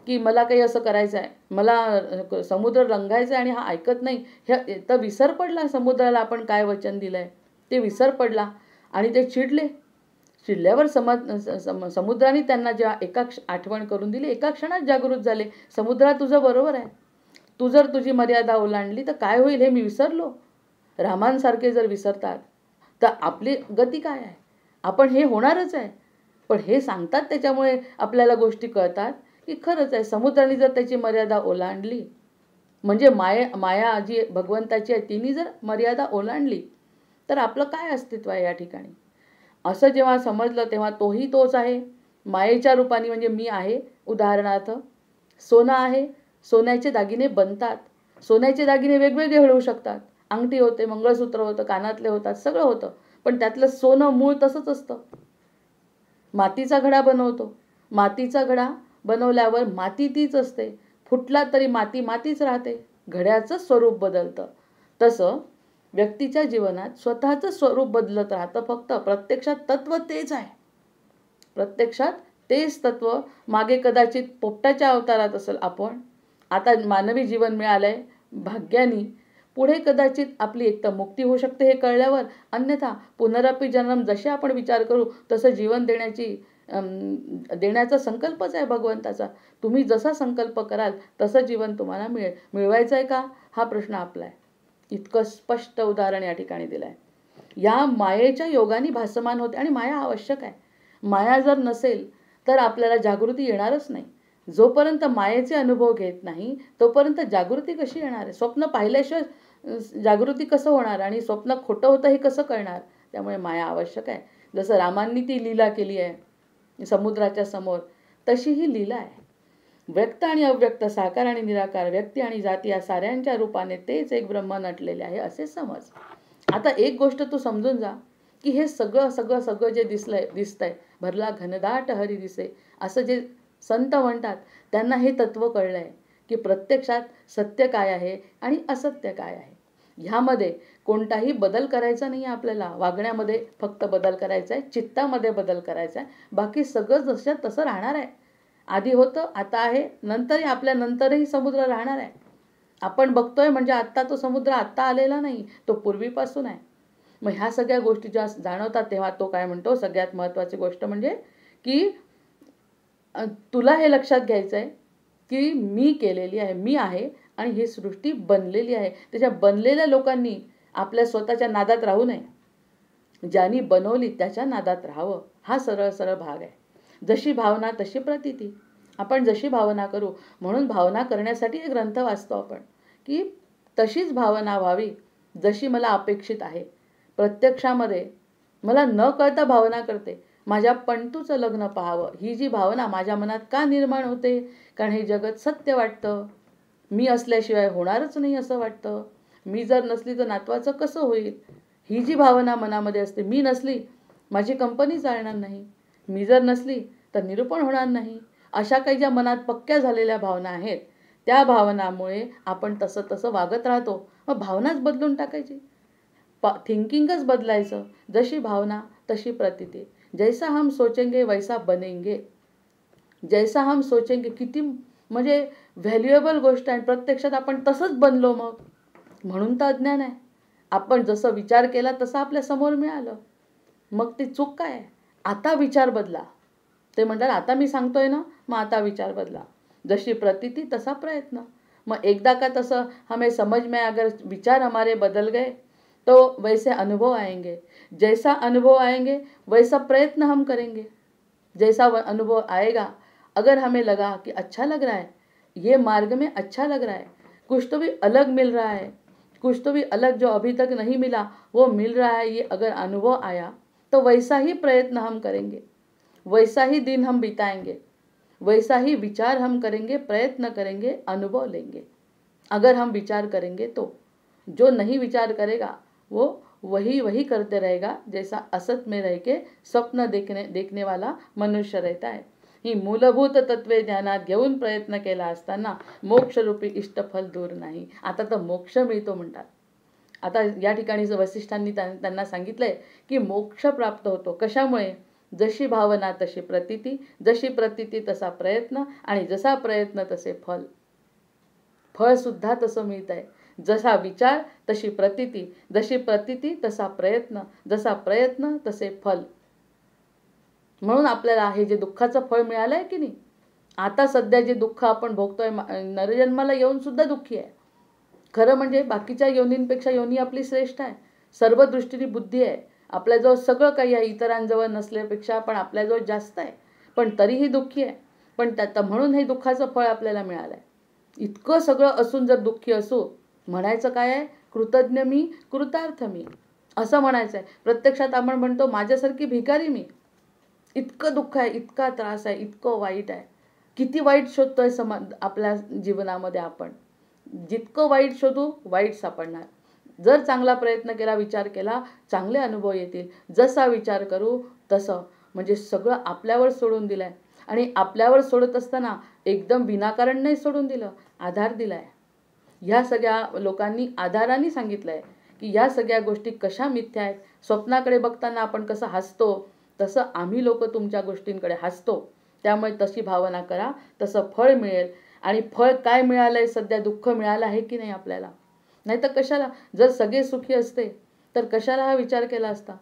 की मला काही असं करायचं आहे, मला समुद्र रंगायचं आहे आणि हा ऐकत नाही. हे तर विसर पडला समुद्राला आपण काय वचन दिलं आहे ते विसर पडला आणि ते चिडले. चिडल्यावर समुद्राने त्यांना जेव्हा आठवण करून दिली, एका क्षणात जागृत झाले. समुद्रा तुझं बरोबर आहे, तू जर तुझी मर्यादा ओलांडली तर काय होईल हे मी विसरलो. रामांसारखे जर विसरतात तर आपली गती काय आहे. आपण हे होणारच आहे. पण हे सांगतात त्याच्यामुळे आपल्याला गोष्टी कळतात की खरंच आहे. समुद्राने जर त्याची मर्यादा ओलांडली म्हणजे माया जी भगवंताची आहे तिने जर मर्यादा ओलांडली तर आपलं काय अस्तित्व आहे या ठिकाणी. असं जेव्हा समजलं तेव्हा तोही तोच आहे. मायेच्या रूपाने म्हणजे मी आहे. उदाहरणार्थ सोनं आहे, सोन्याचे दागिने बनतात. सोन्याचे दागिने वेगवेगळे मिळू शकतात. अंगठी होते, मंगळसूत्र होतं, कानातले होतात, सगळं होतं. पण त्यातलं सोनं मूळ तसंच असतं. मातीचा घडा बनवतो, मातीचा घडा बनवल्यावर माती तीच असते. फुटला तरी माती मातीच राहते. घड्याचं स्वरूप बदलतं. तसं व्यक्तीच्या जीवनात स्वतःचं स्वरूप बदलत राहतं. फक्त प्रत्यक्षात तत्व तेच आहे. प्रत्यक्षात तेच तत्व. मागे कदाचित पोपटाच्या अवतारात असेल आपण, आता मानवी जीवन मिळालंय भाग्यानी. पुढे कदाचित आपली एक तर मुक्ती होऊ शकते हे कळल्यावर, अन्यथा पुनरपी जन्म जसे आपण विचार करू तसं जीवन देण्याचा संकल्पच आहे भगवंताचा. तुम्ही जसा संकल्प कराल तसं जीवन तुम्हाला मिळवायचं आहे का हा प्रश्न आपला आहे. इतकं स्पष्ट उदाहरण या ठिकाणी दिलं आहे. या मायेच्या योगाने भासमान होते आणि माया आवश्यक आहे. माया जर नसेल तर आपल्याला जागृती येणारच नाही. जोपर्यंत मायेचे अनुभव घेत नाही तोपर्यंत जागृती कशी येणार आहे. स्वप्न पाहिल्याशिवाय जागृती कसं होणार आणि स्वप्न खोटं होतं हे कसं कळणार. त्यामुळे माया आवश्यक आहे. जसं रामांनी ती लीला केली आहे समुद्राच्या समोर, तशी ही लीला आहे. व्यक्त आणि अव्यक्त, साकार आणि निराकार, व्यक्ती आणि जाती या साऱ्यांच्या रूपाने तेच एक ब्रह्म नटलेले आहे असे समज. आता एक गोष्ट तू समजून जा की हे सगळं जे दिसतंय भरला घनदाट हरी दिसे असं जे संत म्हणतात त्यांना हे तत्व कळलं आहे की प्रत्यक्षात सत्य काय आहे आणि असत्य काय आहे. ह्यामध्ये कोणताही बदल करायचा नाही आपल्याला. वागण्यामध्ये फक्त बदल करायचा आहे, चित्तामध्ये बदल करायचा आहे. बाकी सगळं जसं तसं राहणार आहे. आधी होतं, आता आहे, नंतरही आपल्या नंतरही समुद्र राहणार आहे. आपण बघतोय म्हणजे आत्ता तो समुद्र आत्ता आलेला नाही, तो पूर्वीपासून आहे. मग ह्या सगळ्या गोष्टी जेव्हा जाणवतात तेव्हा तो काय म्हणतो, सगळ्यात महत्त्वाची गोष्ट म्हणजे की तुला हे लक्षात घ्यायचं आहे की मी केलेली आहे, मी आहे आणि ही सृष्टी बनलेली आहे. त्याच्या बनलेल्या लोकांनी आपल्या स्वतःच्या नादात राहू नये. ज्यांनी बनवली त्याच्या नादात राहावं. हा सरळ सरळ भाग आहे. जशी भावना तशी प्रतीती. आपण जशी भावना करू, म्हणून भावना करण्यासाठी एक ग्रंथ वाचतो आपण की तशीच भावना व्हावी जशी मला अपेक्षित आहे. प्रत्यक्षामध्ये मला न कळता भावना करते, माझ्या पंटूचं लग्न पाहावं. ही जी भावना माझ्या मनात का निर्माण होते, कारण हे जगत सत्य वाटतं. मी असल्याशिवाय होणारच नाही असं वाटतं. मी जर नसली तर नातवाचं कसं होईल, ही जी भावना मनामध्ये असते. मी नसली माझी कंपनी चालणार नाही, मी जर नसली तर निरूपण होणार नाही. अशा काही ज्या मनात पक्क्या झालेल्या भावना आहेत त्या भावनामुळे आपण तसं वागत राहतो. मग भावनाच बदलून टाकायची, थिंकिंगच बदलायचं. जशी भावना तशी प्रतीती. जैसा हम सोचेंगे वैसा बनेंगे. जैसा हम सोचेंगे, किती म्हणजे व्हॅल्युएबल गोष्ट आहे. प्रत्यक्षात आपण तसंच बनलो. मग म्हणून तर अज्ञान आहे. आपण जसं विचार केला तसं आपल्या समोर मिळालं. मग ती चूक काय आहे. आता विचार बदला. ते म्हणतात आता मी सांगतोय ना, मग आता विचार बदला. जशी प्रतीती तसा प्रयत्न. मग एकदा का तसं हमें समझ में अगर विचार हमारे बदल गए तो वैसे अनुभव आएंगे. जैसा अनुभव आएंगे वैसा प्रयत्न हम करेंगे. जैसा अनुभव आएगा, अगर हमें लगा कि अच्छा लग रहा है, ये मार्ग में अच्छा लग रहा है, कुछ तो भी अलग मिल रहा है, कुछ तो भी अलग जो अभी तक नहीं मिला वो मिल रहा है। ये अगर अनुभव आया तो वैसा ही प्रयत्न हम करेंगे, वैसा ही दिन हम बिताएंगे, वैसा ही विचार हम करेंगे, प्रयत्न करेंगे, अनुभव लेंगे। अगर हम विचार करेंगे तो, जो नहीं विचार करेगा वो वही वही करते रहेगा, जैसा असत में रह के स्वप्न देखने वाला मनुष्य रहता है। ही मूलभूत तत्वे ध्यानात घेऊन प्रयत्न केला असताना मोक्षरूपी इष्टफल दूर नाही। आता तर मोक्ष मिळतो म्हणतात। आता या ठिकाणी वसिष्ठांनी त्यांना सांगितलंय की मोक्ष प्राप्त होतो। कशामुळे? जशी भावना तशी प्रतीती, जशी प्रतीती तसा प्रयत्न, आणि जसा प्रयत्न तसे फल। फळ सुद्धा तसं मिळत आहे। जसा विचार तशी प्रतीती, जशी प्रतीती तसा प्रयत्न, जसा प्रयत्न तसे फल। म्हणून आपल्याला हे जे दुःखाचं फळ मिळालंय की नाही, आता सध्या जे दुःख आपण भोगतोय, नरजन्माला येऊन सुद्धा दुःखी आहे। खरं म्हणजे बाकीच्या योनींपेक्षा योनी आपली श्रेष्ठ आहे, सर्व दृष्टीने बुद्धी आहे, आपल्याजवळ सगळं काही आहे, इतरांजवळ नसल्यापेक्षा पण आपल्याजवळ जास्त आहे, पण तरीही दुःखी आहे। पण म्हणून हे दुःखाचं फळ आपल्याला मिळालं आहे। इतकं सगळं असून जर दुःखी असू, म्हणायचं काय आहे? कृतज्ञ मी, कृतार्थ मी, असं म्हणायचं आहे। प्रत्यक्षात आपण म्हणतो माझ्यासारखी भिकारी मी, इतकं दुःख आहे, इतका त्रास आहे, इतकं वाईट आहे। किती वाईट शोधतोय आपल्या जीवनामध्ये आपण, जितकं वाईट शोधू वाईट सापडणार। जर चांगला प्रयत्न केला, विचार केला, चांगले अनुभव येतील। जसा विचार करू तसं, म्हणजे सगळं आपल्यावर सोडून दिलंय। आणि आपल्यावर सोडत असताना एकदम विनाकारण नाही सोडून दिलं, आधार दिलाय। ह्या सगळ्या लोकांनी आधाराने सांगितलंय की या सगळ्या गोष्टी कशा मिथ्या आहेत। स्वप्नाकडे बघताना आपण कसं हसतो, तसं आम्ही लोक तुमच्या गोष्टींकडे हसतो। त्यामुळे तशी भावना करा, तसं फळ मिळेल। आणि फळ काय मिळालंय? सध्या दुःख मिळालं आहे की नाही आपल्याला? नाही तर कशाला? जर सगळे सुखी असते तर कशाला हा विचार केला असता?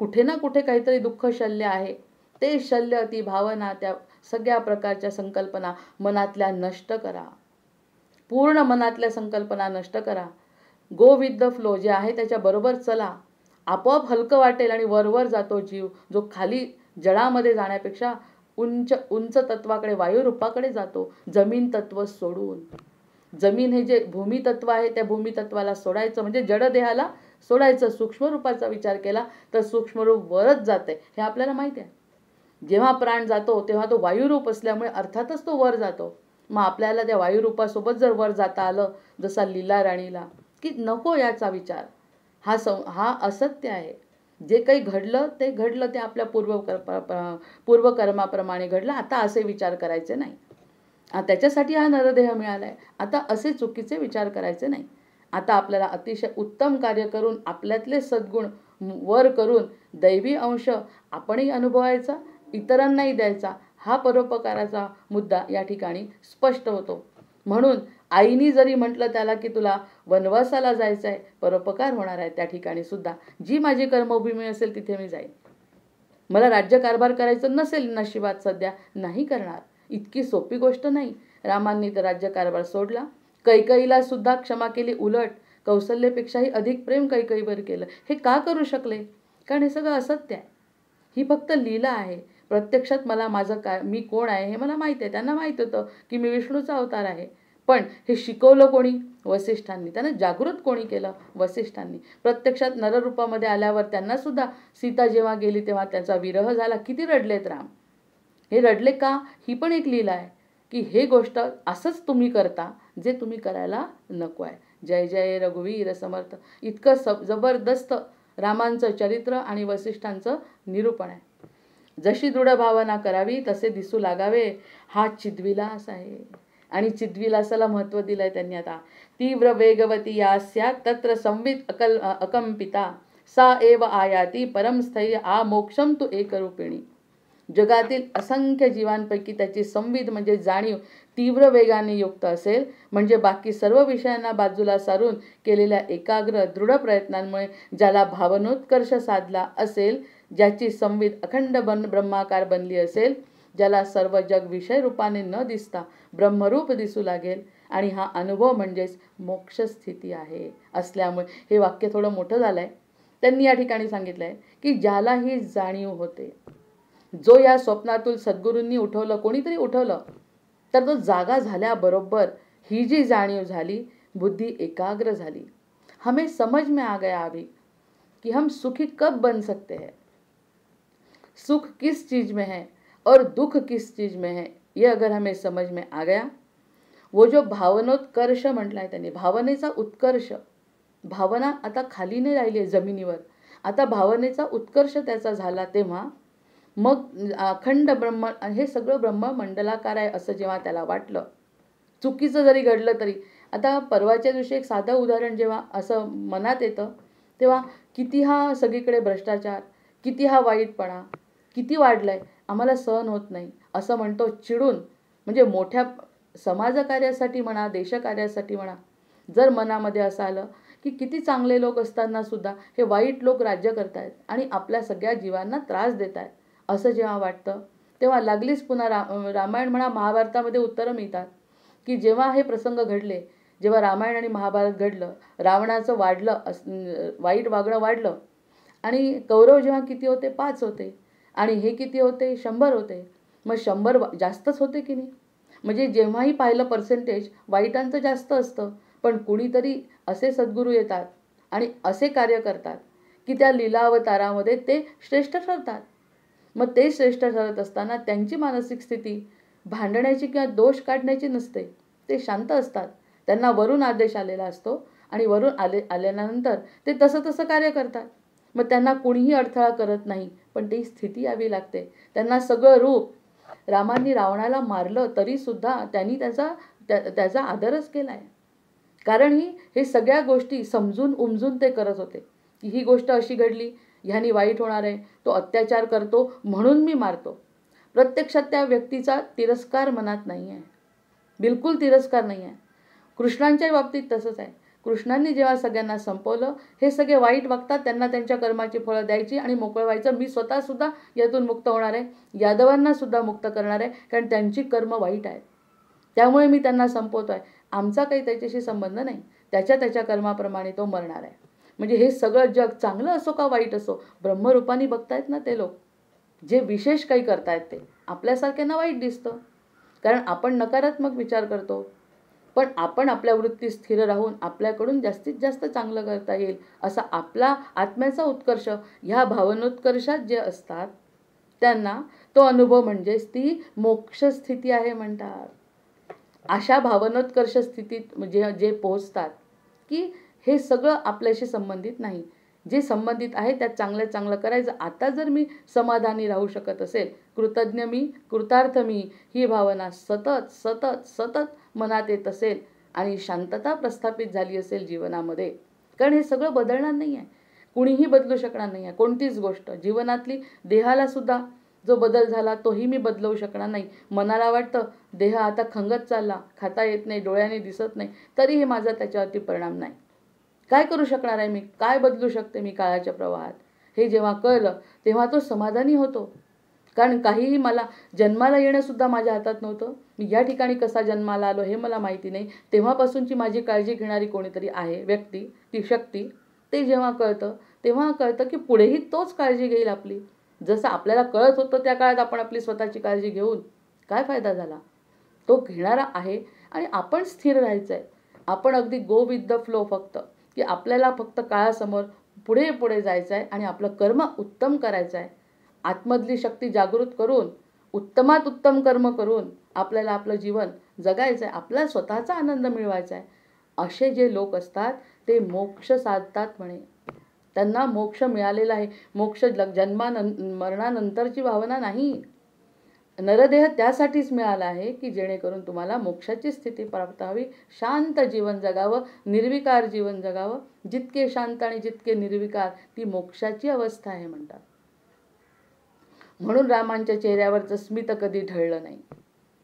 कुठे ना कुठे काहीतरी दुःख शल्य आहे। ते शल्य, ती भावना, त्या सगळ्या प्रकारच्या संकल्पना मनातल्या नष्ट करा, पूर्ण मनातल्या संकल्पना नष्ट करा। गो विथ द फ्लो, जे आहे त्याच्या बरोबर चला, आपोआप हलकं वाटेल आणि वरवर जातो जीव, जो खाली जळामध्ये जाण्यापेक्षा उंच तत्वाकडे, वायुरूपाकडे जातो, जमीन तत्व सोडून। जमीन हे जे भूमी तत्व आहे त्या भूमी तत्वाला सोडायचं, म्हणजे जड देहाला सोडायचं। सूक्ष्म रूपाचा विचार केला तर सूक्ष्म रूप वरच जाते, हे आपल्याला माहिती आहे। जेव्हा प्राण जातो तेव्हा तो वायुरूप असल्यामुळे अर्थातच तो वर जातो। मग आपल्याला त्या वायुरूपासोबत जर वर जाता आलं, जसा लीला राणीला, की नको याचा विचार, हा असत्य आहे। जे काही घडलं ते घडलं, ते आपल्या पूर्वकर्माप्रमाणे घडलं। आता असे विचार करायचे नाही, त्याच्यासाठी हा नरदेह मिळालाय। आता असे चुकीचे विचार करायचे नाही। आता आपल्याला अतिशय उत्तम कार्य करून, आपल्यातले सद्गुण वर करून, दैवी अंश आपणही अनुभवायचा, इतरांनाही द्यायचा, हा परोपकाराचा मुद्दा या ठिकाणी स्पष्ट होतो। म्हणून आईनी जरी म्हटलं त्याला की तुला वनवासाला जायचं आहे, परोपकार होणार आहे, त्या ठिकाणी सुद्धा जी माझी कर्मभूमी असेल तिथे मी जाईन। मला राज्यकारभार करायचं नसेल नशिबात सध्या, नाही करणार। इतकी सोपी गोष्ट नाही। रामांनी तर राज्यकारभार सोडला, कैकईला सुद्धा क्षमा केली, उलट कौशल्यपेक्षाही अधिक प्रेम कैकईवर केलं। हे का करू शकले? कारण हे सगळं असत्य आहे, ही फक्त लीला आहे। प्रत्यक्षात मला माझं काय, मी कोण आहे हे मला माहिती आहे। त्यांना माहित होतं की मी विष्णूचा अवतार आहे, पण हे शिकवलं कोणी? वसिष्ठांनी। त्यांना जागृत कोणी केलं? वसिष्ठांनी। प्रत्यक्षात नररूपामध्ये आल्यावर त्यांना सुद्धा सीता जेव्हा गेली तेव्हा त्याचा विरह झाला, किती रडलेत राम। हे रडले का? ही पण एक लीला आहे की हे गोष्ट असंच तुम्ही करता जे तुम्ही करायला नको आहे। जय जय रघुवीर समर्थ। इतकं जबरदस्त रामांचं चरित्र आणि वसिष्ठांचं निरूपण आहे। जशी दृढ भावना करावी तसे दिसू लागावे, हा चिद्विलास आहे। आणि चिद्विलासाला महत्व दिलंय त्यांनी। आता तीव्र वेगवती या स्यात् तत्र संवित अकंपिता, सा एव आयाती परम स्थैर्य आ मोक्षम तु एकरूपिणी। जगातील असंख्य जीवांपैकी त्याची संविद म्हणजे जाणीव तीव्र वेगाने युक्त असेल, म्हणजे बाकी सर्व विषयांना बाजूला सारून केलेल्या एकाग्र दृढ प्रयत्नांमुळे ज्याला भावनोत्कर्ष साधला असेल, ज्याची संविद अखंड ब्रह्माकार बनली असेल, ज्याला सर्व जग विषय रूपाने न दिसता ब्रह्मरूप दिसू लागेल, आणि हा अनुभव म्हणजेच मोक्ष स्थिती आहे। असल्यामुळे हे वाक्य थोडं मोठं झालंय। त्यांनी या ठिकाणी सांगितलंय की ज्याला ही जाणीव होते, जो या स्वप्नातून सद्गुरूंनी उठवलं, कोणीतरी उठवलं, तर तो जागा झाल्याबरोबर ही जी जाणीव झाली, बुद्धि एकाग्र झाली। हमें समझ में आ गया अभी कि हम सुखी कब बन सकते हैं, सुख किस चीज में है और दुख किस चीज में है, ये अगर हमें समझ में आ गया, वो जो भावनोत्कर्ष म्हटलाय त्यांनी, भावनेचा उत्कर्ष, भावना आता खाली नाही राहिली आहे जमिनीवर, आता भावनेचा उत्कर्ष त्याचा झाला, तेव्हा मग अखंड ब्रह्म, हे सगळं ब्रह्म मंडलाकार आहे असं जेव्हा त्याला वाटलं, चुकीचं जरी घडलं तरी. आता परवाच्या दिवशी एक साधं उदाहरण जेव्हा असं मनात येतं, तेव्हा किती हा सगळीकडे भ्रष्टाचार, किती हा वाईटपणा किती वाढलाय, आम्हाला सहन होत नाही असं म्हणतो चिडून. म्हणजे मोठ्या समाजकार्यासाठी म्हणा, देशकार्यासाठी म्हणा, जर मनामध्ये असं आलं की किती चांगले लोक असताना सुद्धा हे वाईट लोक राज्य करतायत आणि आपल्या सगळ्या जीवांना त्रास देत आहेत, असं जेव्हा वाटतं, तेव्हा लागलीच पुन्हा रामायण म्हणा, महाभारतामध्ये उत्तरं मिळतात की जेव्हा हे प्रसंग घडले, जेव्हा रामायण आणि महाभारत घडलं, रावणाचं वाईट वागणं वाढलं आणि कौरव जेव्हा किती होते, 5 होते आणि हे किती होते, 100 होते. मग 100 जास्तच होते की नाही. म्हणजे जेव्हाही पाहिलं पर्सेंटेज वाईटांचं जास्त असतं, पण कुणीतरी असे सद्गुरू येतात आणि असे कार्य करतात की त्या लीलावतारामध्ये ते श्रेष्ठ ठरतात. मग ते श्रेष्ठ ठरत असताना त्यांची मानसिक स्थिती भांडण्याची किंवा दोष काढण्याची नसते, ते शांत असतात. त्यांना वरून आदेश आलेला असतो आणि वरून आल्यानंतर ते तसं तसं कार्य करतात. मग त्यांना कुणीही अडथळा करत नाही, पण ती स्थिती यावी लागते. त्यांना सगळं रूप, रामांनी रावणाला मारलं तरी सुद्धा त्यांनी त्याचा आदरच केलाय, कारण हे सगळ्या गोष्टी समजून उमजून ते करत होते की ही गोष्ट अशी घडली, ह्यानी वाईट होणार आहे, तो अत्याचार करतो म्हणून मी मारतो. प्रत्यक्षात त्या व्यक्तीचा तिरस्कार मनात नाही आहे, बिलकुल तिरस्कार नाही आहे. कृष्णांच्या बाबतीत तसंच आहे. कृष्णांनी जेव्हा सगळ्यांना संपवलं, हे सगळे वाईट वागतात, त्यांना त्यांच्या कर्माची फळं द्यायची आणि मोकळं व्हायचं, मी स्वतः सुद्धा यातून मुक्त होणार आहे, यादवांना सुद्धा मुक्त करणार आहे, कारण त्यांची कर्म वाईट आहेत, त्यामुळे मी त्यांना संपवतो आहे. आमचा काही त्याच्याशी संबंध नाही, त्याच्या कर्माप्रमाणे तो मरणार आहे. म्हणजे हे सगळं जग चांगलं असो का वाईट असो, ब्रह्मरूपाने बघतायत ना ते लोक, जे विशेष काही करतायत ते आपल्यासारख्यांना वाईट दिसतं, कारण आपण नकारात्मक विचार करतो. पण आपण आपल्या वृत्तीत स्थिर राहून आपल्याकडून जास्तीत जास्त चांगलं करता येईल असा आपला आत्म्याचा उत्कर्ष, ह्या भावनोत्कर्षात जे असतात त्यांना तो अनुभव म्हणजेच ती मोक्ष स्थिती आहे म्हणतात. अशा भावनोत्कर्ष स्थितीत म्हणजे जे पोहोचतात की हे सगळं आपल्याशी संबंधित नाही, जे संबंधित आहे त्यात चांगलं करायचं. आता जर मी समाधानी राहू शकत असेल, कृतज्ञ मी, कृतार्थ मी, ही भावना सतत सतत सतत मनात येत असेल आणि शांतता प्रस्थापित झाली असेल जीवनामध्ये, कारण हे सगळं बदलणार नाही आहे, कुणीही बदलू शकणार नाही आहे कोणतीच गोष्ट. जीवनातली देहाला सुद्धा जो बदल झाला तोही मी बदलवू शकणार नाही. मनाला वाटतं देह आता खंगत चालला, खाता येत नाही, डोळ्याने दिसत नाही, तरीही माझा त्याच्यावरती परिणाम नाही. काय करू शकणार आहे मी, काय बदलू शकते मी काळाच्या प्रवाहात, हे जेव्हा कळलं तेव्हा तो समाधानी होतो. कारण काहीही मला जन्माला येणंसुद्धा माझ्या हातात नव्हतं, मी या ठिकाणी कसा जन्माला आलो हे मला माहिती नाही, तेव्हापासूनची माझी काळजी घेणारी कोणीतरी आहे व्यक्ती, ती शक्ती, ते जेव्हा कळतं तेव्हा कळतं की पुढेही तोच काळजी घेईल आपली. जसं आपल्याला कळत होतं त्या काळात आपण आपली स्वतःची काळजी घेऊन काय फायदा झाला, तो घेणारा आहे आणि आपण स्थिर राहायचं आहे. आपण अगदी गो विथ द फ्लो, फक्त की आपल्याला फक्त काळासमोर पुढे पुढे जायचं आहे आणि आपलं कर्म उत्तम करायचं आहे. आतमधली शक्ती जागृत करून उत्तमात उत्तम कर्म करून आपल्याला आपलं जीवन जगायचं आहे, आपला स्वतःचा आनंद मिळवायचा आहे. असे जे लोक असतात ते मोक्ष साधतात म्हणे, त्यांना मोक्ष मिळालेला आहे. मोक्ष मरणानंतरची भावना नाही, नरदेह त्यासाठीच मिळाला आहे की जेणेकरून तुम्हाला मोक्षाची स्थिती प्राप्त व्हावी, शांत जीवन जगावं, निर्विकार जीवन जगावं. जितके शांत आणि जितके निर्विकार ती मोक्षाची अवस्था आहे म्हणतात. म्हणून रामांच्या चेहऱ्यावरचं स्मित कधी ढळलं नाही,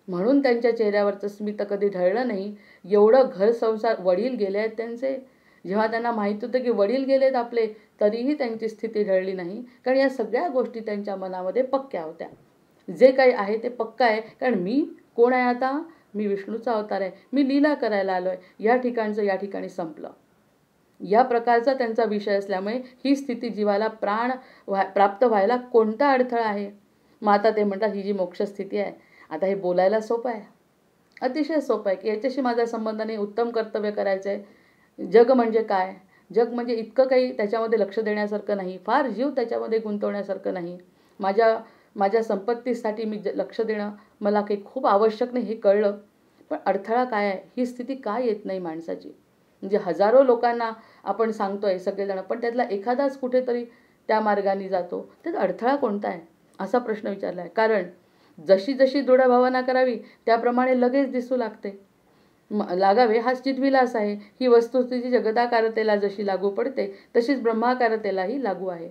म्हणून त्यांच्या चेहऱ्यावरचं स्मित कधी ढळलं नाही. एवढं घर संसार, वडील गेले आहेत त्यांचे, जेव्हा त्यांना माहीत होतं की वडील गेलेत आपले, तरीही त्यांची स्थिती ढळली नाही, कारण या सगळ्या गोष्टी त्यांच्या मनामध्ये पक्क्या होत्या. जे काही आहे ते पक्का आहे, कारण मी कोण आहे आता, मी विष्णूचा अवतार आहे, मी लीला करायला आलो आहे, या ठिकाणचं या ठिकाणी संपलं. या प्रकारचा त्यांचा विषय असल्यामुळे ही स्थिती जीवाला प्राप्त व्हायला कोणता अडथळा आहे. मग आता ते म्हणतात ही जी मोक्ष स्थिती आहे, आता हे बोलायला सोपं आहे, अतिशय सोपं आहे की याच्याशी माझा संबंध नाही, उत्तम कर्तव्य करायचं आहे. जग म्हणजे काय? जग म्हणजे इतकं काही त्याच्यामध्ये लक्ष देण्यासारखं नाही, फार जीव त्याच्यामध्ये गुंतवण्यासारखं नाही. माझ्या माझ्या संपत्तीसाठी मी लक्ष देणं मला काही खूप आवश्यक नाही हे कळलं. पण अडथळा काय आहे? ही स्थिती का येत नाही माणसाची? म्हणजे हजारो लोकांना आपण सांगतोय सगळेजण, पण त्यातला एखादाच कुठेतरी त्या मार्गाने जातो. त्यात अडथळा कोणता आहे असा प्रश्न विचारला आहे. कारण जशी जशी दृढ भावना करावी त्याप्रमाणे लगेच दिसू लागते. लागावे हा चिद्विलास आहे. ही वस्तुस्थिती जगदाकारतेला जशी लागू पडते तशीच ब्रह्माकारतेलाही लागू आहे.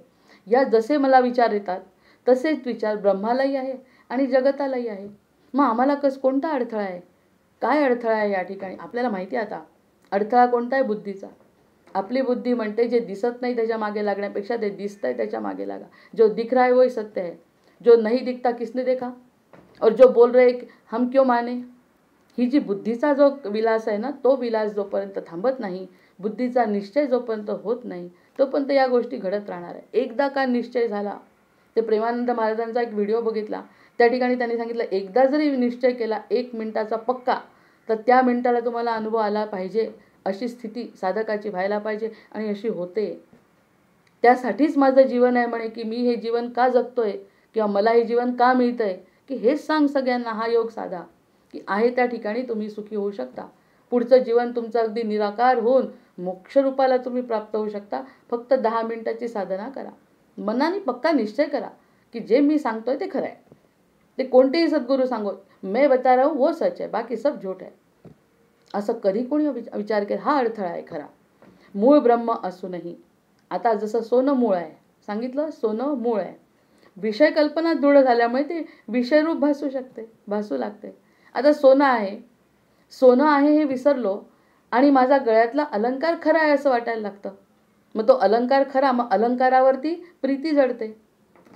या जसे मला विचार येतात तसेच विचार ब्रह्मालाही आहे आणि जगतालाही आहे. मग आम्हाला कोणता अडथळा आहे? काय अडथळा आहे या ठिकाणी? आपल्याला माहिती आहे आता अडथळा कोणता आहे? बुद्धीचा. आपली बुद्धी म्हणते जे दिसत नाही त्याच्या मागे लागण्यापेक्षा ते दिसतंय त्याच्या मागे लागा. जो दिख रहा है वही सत्य है, जो नहीं दिखता किसने देखा, और जो बोल रहे हम क्यों माने. ही जी बुद्धीचा जो विलास आहे ना, तो विलास जोपर्यंत थांबत नाही, बुद्धीचा निश्चय जोपर्यंत होत नाही तोपर्यंत या गोष्टी घडत राहणार आहे. एकदा का निश्चय झाला, ते प्रेमानंद महाराजांचा एक व्हिडिओ बघितला, त्या ठिकाणी त्यांनी सांगितलं एकदा जरी निश्चय केला 1 मिनिटाचा पक्का, तर त्या मिनिटाला तुम्हाला अनुभव आला पाहिजे. अशी स्थिती साधकाची व्हायला पाहिजे आणि अशी होते. त्यासाठीच माझं जीवन आहे म्हणे की मी हे जीवन का जगतोय किंवा मला हे जीवन का मिळतंय, की हेच सांग सगळ्यांना. हा योग साधा की आहे त्या ठिकाणी तुम्ही सुखी होऊ शकता. पुढचं जीवन तुमचं अगदी निराकार होऊन मोक्षरूपाला तुम्ही प्राप्त होऊ शकता. फक्त 10 मिनिटाची साधना करा. मनाने पक्का निश्चय करा की जे मी सांगतोय ते खरं आहे. ते कोणतेही सद्गुरू सांगो, मैं बता रहा हूं वो सच है, बाकी सब झूठ है. असं कधी कोणी विचार केला? हा अडथळा आहे खरा. मूळ ब्रह्म असूनही. आता जसं सोनं मूळ आहे, सांगितलं सोनं मूळ आहे. विषय कल्पना दृढ झाल्यामुळे ते विषयरूप भासू लागते. आता सोनं आहे हे विसरलो आणि माझा गळ्यातला अलंकार खरा आहे असं वाटायला लागतं. मग तो अलंकार खरा, मग अलंकारावरती प्रीती जडते.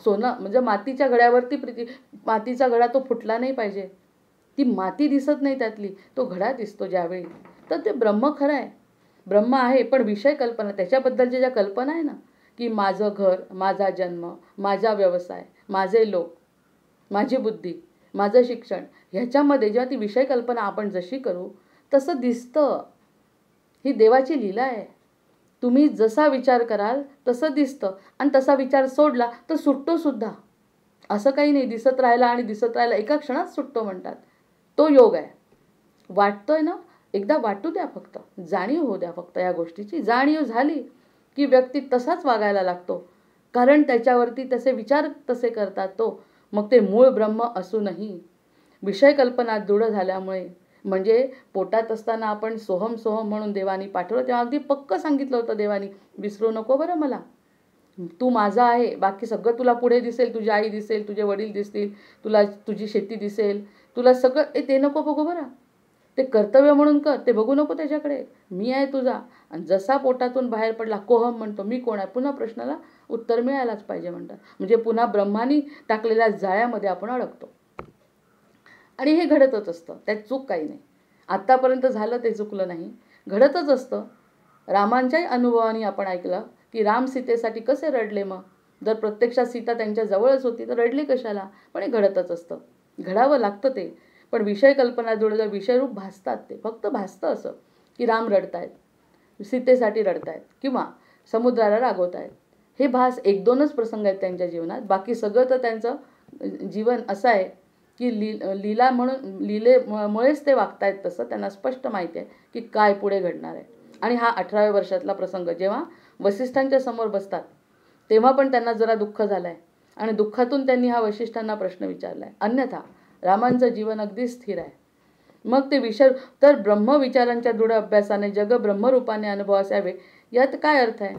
सोनं म्हणजे मातीच्या घड्यावरती प्रीती. मातीचा घडा तो फुटला नाही पाहिजे, ती माती दिसत नाही त्यातली, तो घडा दिसतो ज्यावेळी. तर ते ब्रह्म खरं आहे, ब्रह्म आहे. पण विषय कल्पना, त्याच्याबद्दलच्या ज्या कल्पना आहे ना, की माझं घर, माझा जन्म, माझा व्यवसाय, माझे लोक, माझी बुद्धी, माझं शिक्षण, ह्याच्यामध्ये जेव्हा ती विषय कल्पना आपण जशी करू तसं दिसतं. ही देवाची लीला आहे. तुम्ही जसा विचार कराल तसं दिसतं आणि तसा विचार सोडला तर सुटतो सुद्धा. असं काही नाही दिसत राहिला आणि दिसत राहिला एका क्षणात सुटतो म्हणतात. तो योग आहे. वाटतोय ना, एकदा वाटू द्या, फक्त जाणीव होऊ द्या. फक्त या गोष्टीची जाणीव झाली की व्यक्ती तसाच वागायला लागतो. कारण त्याच्यावरती तसे विचार तसे करतात तो. मग ते मूळ ब्रह्म असूनही विषय कल्पना दृढ झाल्यामुळे, म्हणजे पोटात असताना आपण सोहम सोहम म्हणून देवानी पाठवलं तेव्हा अगदी पक्क सांगितलं होतं देवानी, विसरू नको बरं मला, तू माझा आहे, बाकी सगळं तुला पुढे दिसेल. तुझी आई दिसेल, तुझे वडील दिसतील, तुला तुझी शेती दिसेल, तुला सगळं ते नको बघू बरं. ते कर्तव्य म्हणून कर, ते बघू नको त्याच्याकडे. मी आहे तुझा. आणि जसा पोटातून बाहेर पडला कोहम म्हणतो मी कोण आहे, पुन्हा प्रश्नाला उत्तर मिळायलाच पाहिजे म्हणतात. म्हणजे पुन्हा ब्रह्मानी टाकलेल्या जाळ्यामध्ये आपण अडकतो. आणि हे घडतच असतं, त्यात चूक काही नाही. आत्तापर्यंत झालं ते चुकलं नाही, घडतच असतं. रामांच्याही अनुभवाने आपण ऐकलं की राम सीतेसाठी कसे रडले. मग जर प्रत्यक्षात सीता त्यांच्या जवळच होती तर रडली कशाला. पण हे घडतच असतं, घडावं लागतं ते. पण विषय कल्पना जोडलं, विषयरूप भासतात ते. फक्त भासतं असं की राम रडतायत, सीतेसाठी रडतायत किंवा समुद्राला रागवतायत. हे भास 1-2च प्रसंग आहेत त्यांच्या जीवनात. बाकी सगळं तर त्यांचं जीवन असं आहे की लीला म्हणून, लीलेमुळेच ते वागतायत तसं. त्यांना स्पष्ट माहिती आहे की काय पुढे घडणार आहे. आणि हा 18व्या वर्षातला प्रसंग जेव्हा वसिष्ठांच्या समोर बसतात तेव्हा पण त्यांना जरा दुःख झालं आहे आणि दुःखातून त्यांनी हा वसिष्ठांना प्रश्न विचारला आहे. अन्यथा रामांचं जीवन अगदी स्थिर आहे. मग ते तर ब्रह्मविचारांच्या दृढ अभ्यासाने जग ब्रह्मरूपाने अनुभवास यावे, यात काय अर्थ आहे?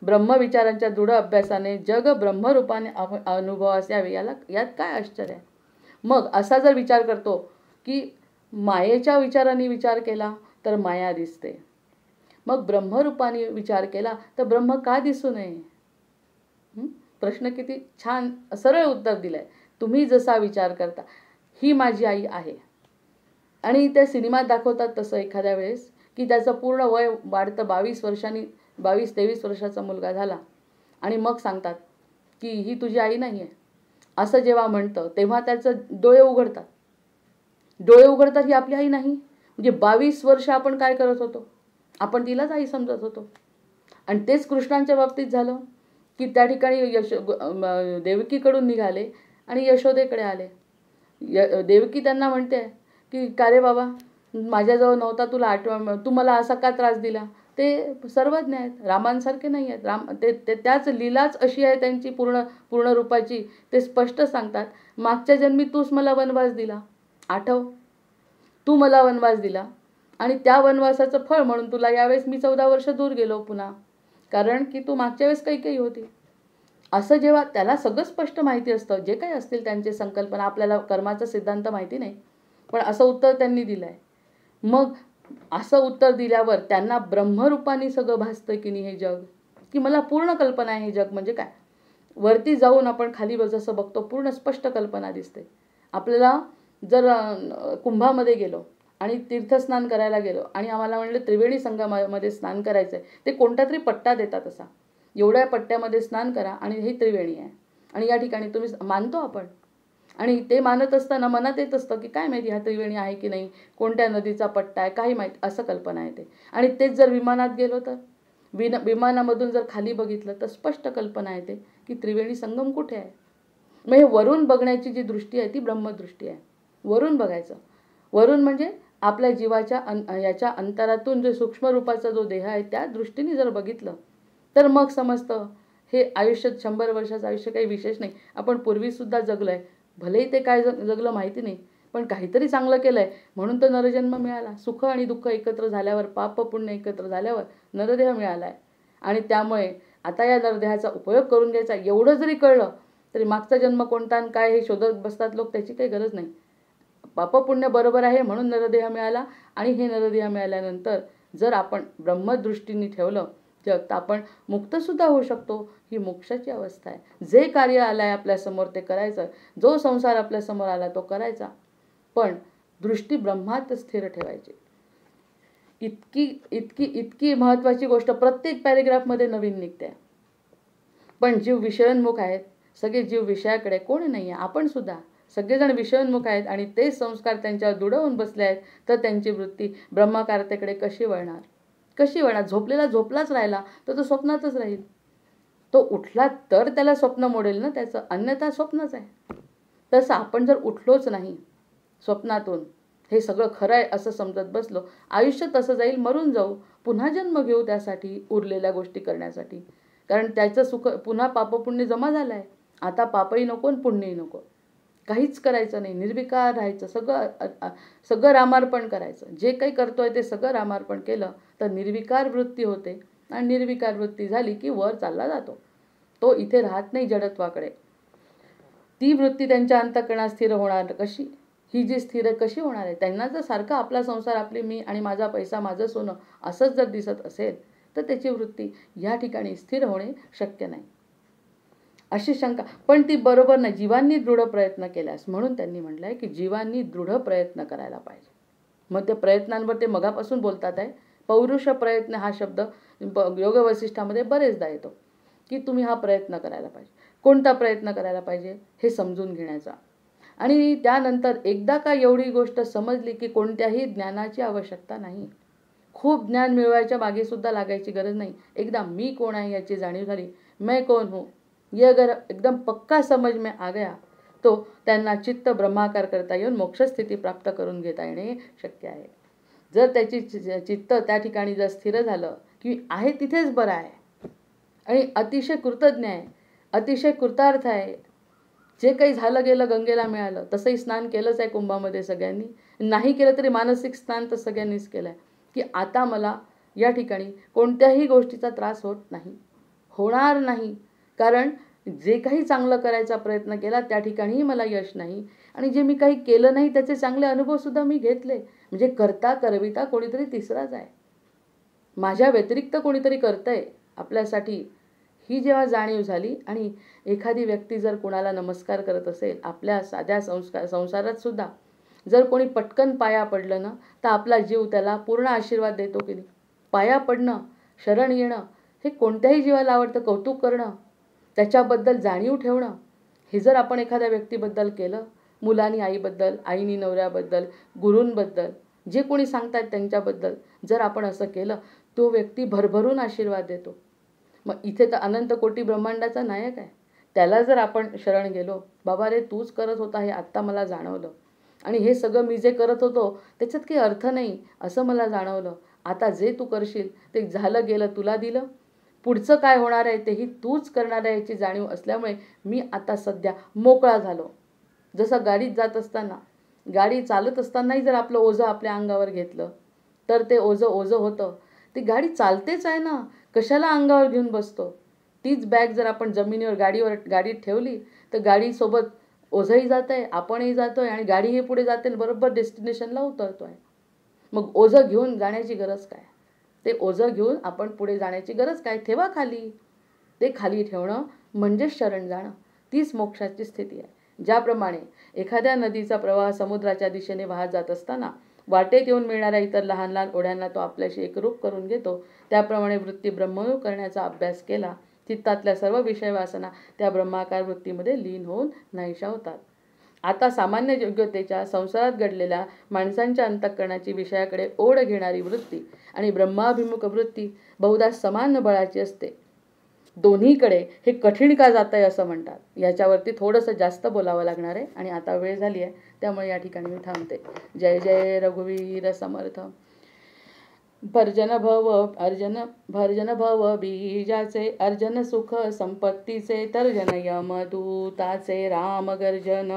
ब्रह्मविचारांच्या दृढ अभ्यासाने जग ब्रह्मरूपाने अनुभवास यावे, यात काय आश्चर्य आहे? मग असा जर विचार करतो की मायेच्या विचाराने विचार केला तर माया दिसते, मग ब्रह्मरूपाने विचार केला तर ब्रह्म का दिसू नये? प्रश्न किती छान सरळ उत्तर दिलंय. तुम्ही जसा विचार करता, ही माझी आई आहे. आणि त्या सिनेमात दाखवतात तसं एखाद्या वेळेस की त्याचं पूर्ण वय वाढतं, 22 वर्षांनी 22-23 वर्षाचा मुलगा झाला आणि मग सांगतात की ही तुझी आई नाही आहे. असं जेव्हा म्हणतं तेव्हा त्याचं डोळे उघडतात. डोळे उघडतात ही आपली आई नाही. म्हणजे 22 वर्ष आपण काय करत होतो? आपण तिलाच आई समजत होतो. आणि तेच कृष्णांच्या बाबतीत झालं की त्या ठिकाणी देवकीकडून निघाले आणि यशोदेकडे आले. देवकी त्यांना म्हणते की का रे बाबा, माझ्याजवळ नव्हता तुला आठवण, तू मला असा का त्रास दिला? ते सर्वज्ञ आहेत, रामांसारखे नाही आहेत. ते त्याच लीलाच अशी आहे त्यांची पूर्ण रूपाची. ते स्पष्ट सांगतात, मागच्या जन्मी तूच मला वनवास दिला, आठव, तू मला वनवास दिला आणि त्या वनवासाचं फळ म्हणून तुला यावेळेस मी 14 वर्ष दूर गेलो पुन्हा, कारण की तू मागच्या वेळेस कैकेयी होती. असं जेव्हा त्याला सगळं स्पष्ट माहिती असतं, जे काही असतील त्यांचे संकल्पना, आपल्याला कर्माचा सिद्धांत माहिती नाही, पण असं उत्तर त्यांनी दिलं आहे. मग असं उत्तर दिल्यावर त्यांना ब्रह्मरूपाने सगळं भासतं की नाही हे जग, की मला पूर्ण कल्पना आहे हे जग म्हणजे काय. वरती जाऊन आपण खाली जसं बघतो पूर्ण स्पष्ट कल्पना दिसते आपल्याला. जर कुंभामध्ये गेलो आणि तीर्थस्नान करायला गेलो आणि आम्हाला म्हणलं त्रिवेणी संगमामध्ये स्नान करायचं आहे, ते कोणता तरी पट्टा देतात असा, एवढ्या पट्ट्यामध्ये स्नान करा आणि ही त्रिवेणी आहे आणि या ठिकाणी तुम्ही मानतो आपण. आणि ते मानत असताना मनात येत असतं की काय माहिती हा त्रिवेणी आहे की नाही, कोणत्या नदीचा पट्टा आहे, काही माहिती, असं कल्पना येते. आणि तेच जर विमानात गेलो तर विमानामधून जर खाली बघितलं तर स्पष्ट कल्पना येते की त्रिवेणी संगम कुठे आहे. मग हे वरून बघण्याची जी दृष्टी आहे ती ब्रह्मदृष्टी आहे. वरून बघायचं. वरून म्हणजे आपल्या जीवाच्या याच्या अंतरातून जो सूक्ष्म रूपाचा जो देह आहे त्या दृष्टीने जर बघितलं तर मग समजतं हे आयुष्यात 100 वर्षाचं आयुष्य काही विशेष नाही. आपण पूर्वीसुद्धा जगलो आहे, भलेही ते काय जगलं माहिती नाही, पण काहीतरी चांगलं केलं आहे म्हणून तर नरजन्म मिळाला. सुख आणि दुःख एकत्र झाल्यावर, पाप पुण्य एकत्र झाल्यावर नरदेह मिळाला आहे. आणि त्यामुळे आता या नरदेहाचा उपयोग करून घ्यायचा. एवढं जरी कळलं तरी मागचा जन्म कोणता आणि काय हे शोधत बसतात लोक, त्याची काही गरज नाही. पापपुण्य बरोबर आहे म्हणून नरदेह मिळाला. आणि हे नरदेह मिळाल्यानंतर जर आपण ब्रह्मदृष्टीने ठेवलं जग तर आपण मुक्तसुद्धा होऊ शकतो. ही मोक्षाची अवस्था आहे. जे कार्य आलं आहे आपल्यासमोर ते करायचं, जो संसार आपल्यासमोर आला तो करायचा, पण दृष्टी ब्रह्मात स्थिर ठेवायची. इतकी इतकी इतकी महत्त्वाची गोष्ट प्रत्येक पॅरेग्राफमध्ये नवीन निघते. पण जीव विषयोन्मुख आहेत, सगळे जीव विषयाकडे, कोणी नाही आहे, आपण सुद्धा सगळेजण विषयोन्मुख आहेत आणि तेच संस्कार त्यांच्यावर दृढ होऊन बसले आहेत. तर त्यांची वृत्ती ब्रह्माकारतेकडे कशी वळणार, कशी वळणार. झोपलेला झोपलाच राहिला तर तो स्वप्नातच राहील. तो उठला तर त्याला स्वप्न मोडेल ना त्याचं, अन्यथा स्वप्नच आहे. तसं आपण जर उठलोच नाही स्वप्नातून, हे सगळं खरं आहे असं समजत बसलो, आयुष्य तसं जाईल, मरून जाऊ, पुन्हा जन्म घेऊ त्यासाठी, उरलेल्या गोष्टी करण्यासाठी. कारण त्याचं सुख पुन्हा पापपुण्य जमा झालं आहे. आता पापही नको आणि पुण्यही नको, काहीच करायचं नाही, निर्विकार राहायचं, सगळं रामार्पण करायचं. जे काही करतोय ते सगळं रामार्पण केलं तर निर्विकार वृत्ती होते. आणि निर्विकार वृत्ती झाली की वर चालला जातो, तो इथे राहत नाही जडत्वाकडे. ती वृत्ती त्यांच्या अंतःकरणात स्थिर होणार कशी, ही जी स्थिर कशी होणार आहे. त्यांना जर सारखा आपला संसार, आपली मी आणि माझा पैसा, माझं सोनं असंच जर दिसत असेल तर त्याची वृत्ती या ठिकाणी स्थिर होणे शक्य नाही, अशी शंका. पण ती बरोबर नाही. जीवांनी दृढ प्रयत्न केल्यास, म्हणून त्यांनी म्हटलं आहे की जीवांनी दृढ प्रयत्न करायला पाहिजे. मग ते प्रयत्नांवर ते मगापासून बोलतात आहे. पौरुष प्रयत्न हा शब्द योग वसिष्ठामध्ये बरेचदा येतो की तुम्ही हा प्रयत्न करायला पाहिजे. कोणता प्रयत्न करायला पाहिजे हे समजून घेण्याचा. आणि त्यानंतर एकदा का एवढी गोष्ट समजली की कोणत्याही ज्ञानाची आवश्यकता नाही, खूप ज्ञान मिळवायच्या मागेसुद्धा लागायची गरज नाही. एकदा मी कोण आहे याची जाणीव झाली, मैं कौन हूँ, ये अगर एकदम पक्का समझ में आ गया तो त्यांना चित्त ब्रह्माकार करता येऊन मोक्षस्थिती प्राप्त करून घेता येणे शक्य आहे. जर त्याची चित्त त्या ठिकाणी जर स्थिर झालं की आहे तिथेच बरं आहे आणि अतिशय कृतज्ञ आहे, अतिशय कृतार्थ आहे, जे काही झालं गेलं गंगेला मिळालं. तसंही स्नान केलंच आहे कुंभामध्ये सगळ्यांनी, नाही केलं तरी मानसिक स्नान तर सगळ्यांनीच केलं आहे की आता मला या ठिकाणी कोणत्याही गोष्टीचा त्रास होत नाही, होणार नाही. कारण जे काही चांगलं करायचा प्रयत्न केला त्या ठिकाणीही मला यश नाही आणि जे मी काही केलं नाही त्याचे चांगले अनुभवसुद्धा मी घेतले. म्हणजे करता करविता कोणीतरी तिसराच आहे, माझ्या व्यतिरिक्त कोणीतरी करतंय आपल्यासाठी. ही जेव्हा जाणीव झाली आणि एखादी व्यक्ती जर कोणाला नमस्कार करत असेल, आपल्या साध्या संसारात सुद्धा जर कोणी पटकन पाया पडलं ना तर आपला जीव त्याला पूर्ण आशीर्वाद देतो की नाही. पाया पडणं, शरण येणं हे कोणत्याही जीवाला आवडतं. कौतुक करणं, त्याच्याबद्दल जाणीव ठेवणं, हे जर आपण एखाद्या व्यक्तीबद्दल केलं मुलांनी आईबद्दल, आईनी नवऱ्याबद्दल, गुरूंबद्दल, जे कोणी सांगतात त्यांच्याबद्दल जर आपण असं केलं, तो व्यक्ती भरभरून आशीर्वाद देतो. मग इथे तर अनंत कोटी ब्रह्मांडाचा नायक आहे. त्याला जर आपण शरण गेलो, बाबा रे तूच करत होता हे आत्ता मला जाणवलं, आणि हे सगळं मी जे करत होतो त्याच्यात काही अर्थ नाही असं मला जाणवलं. आता जे तू करशील ते झालं गेलं, तुला दिलं. पुढचं काय होणार आहे तेही तूच करणार आहे याची जाणीव असल्यामुळे मी आता सध्या मोकळा झालो. जसं गाडीत जात असताना, गाडी चालत असतानाही जर आपलं ओझं आपल्या अंगावर घेतलं तर ते ओझं होतं. ती गाडी चालतेच आहे ना, कशाला अंगावर घेऊन बसतो. तीच बॅग जर आपण जमिनीवर गाडीत ठेवली तर गाडीसोबत ओझंही जात आहे, आपणही जातो आहे, आणि गाडीही पुढे जाते आणि बरोबर डेस्टिनेशनला उतरतो आहे. मग ओझं घेऊन जाण्याची गरज काय? ते ओझं घेऊन आपण पुढे जाण्याची गरज काय? ठेवा खाली. ते खाली ठेवणं म्हणजेच शरण जाणं. तीच मोक्षाची स्थिती आहे. ज्याप्रमाणे एखाद्या नदीचा प्रवाह समुद्राच्या दिशेने वाहत जात असताना वाटेत येऊन मिळणाऱ्या इतर लहान लहान ओढ्यांना तो आपल्याशी एकरूप करून घेतो, त्याप्रमाणे वृत्ती ब्रह्मरूप करण्याचा अभ्यास केला, चित्तातल्या सर्व विषय वासना त्या ब्रह्माकार वृत्तीमध्ये लीन होऊन नाहीशा होतात. आता सामान्य योग्यतेच्या संसारात घडलेल्या माणसांच्या अंतःकरणाची विषयाकडे ओढ घेणारी वृत्ती आणि ब्रह्माभिमुख वृत्ती बहुधा समान बळाची असते. दोन्हीकडे हे कठीण का जात आहे असं म्हणतात. याच्यावरती थोडंसं जास्त बोलावं लागणार आहे आणि आता वेळ झाली आहे, त्यामुळे या ठिकाणी मी थांबते. जय जय रघुवीर समर्थ. भर्जन भव बीजाचे, अर्जन सुख संपत्तीचे, तर्जन यमदूताचे, राम गर्जन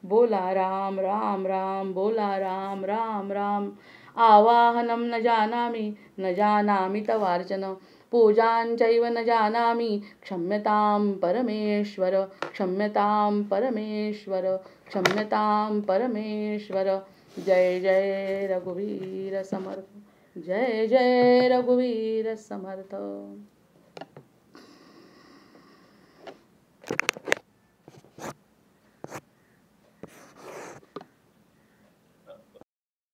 बोला राम राम राम, बोला राम राम राम. आवाहनं न जानामि तवार्चन, पूजांचैव न जानामि, क्षम्यतां परमेश्वर, क्षम्यतां परमेश्वर, क्षम्यतां परमेश्वर. जय जय रघुवीर समर्थ. जय जय रघुवीर समर्थ.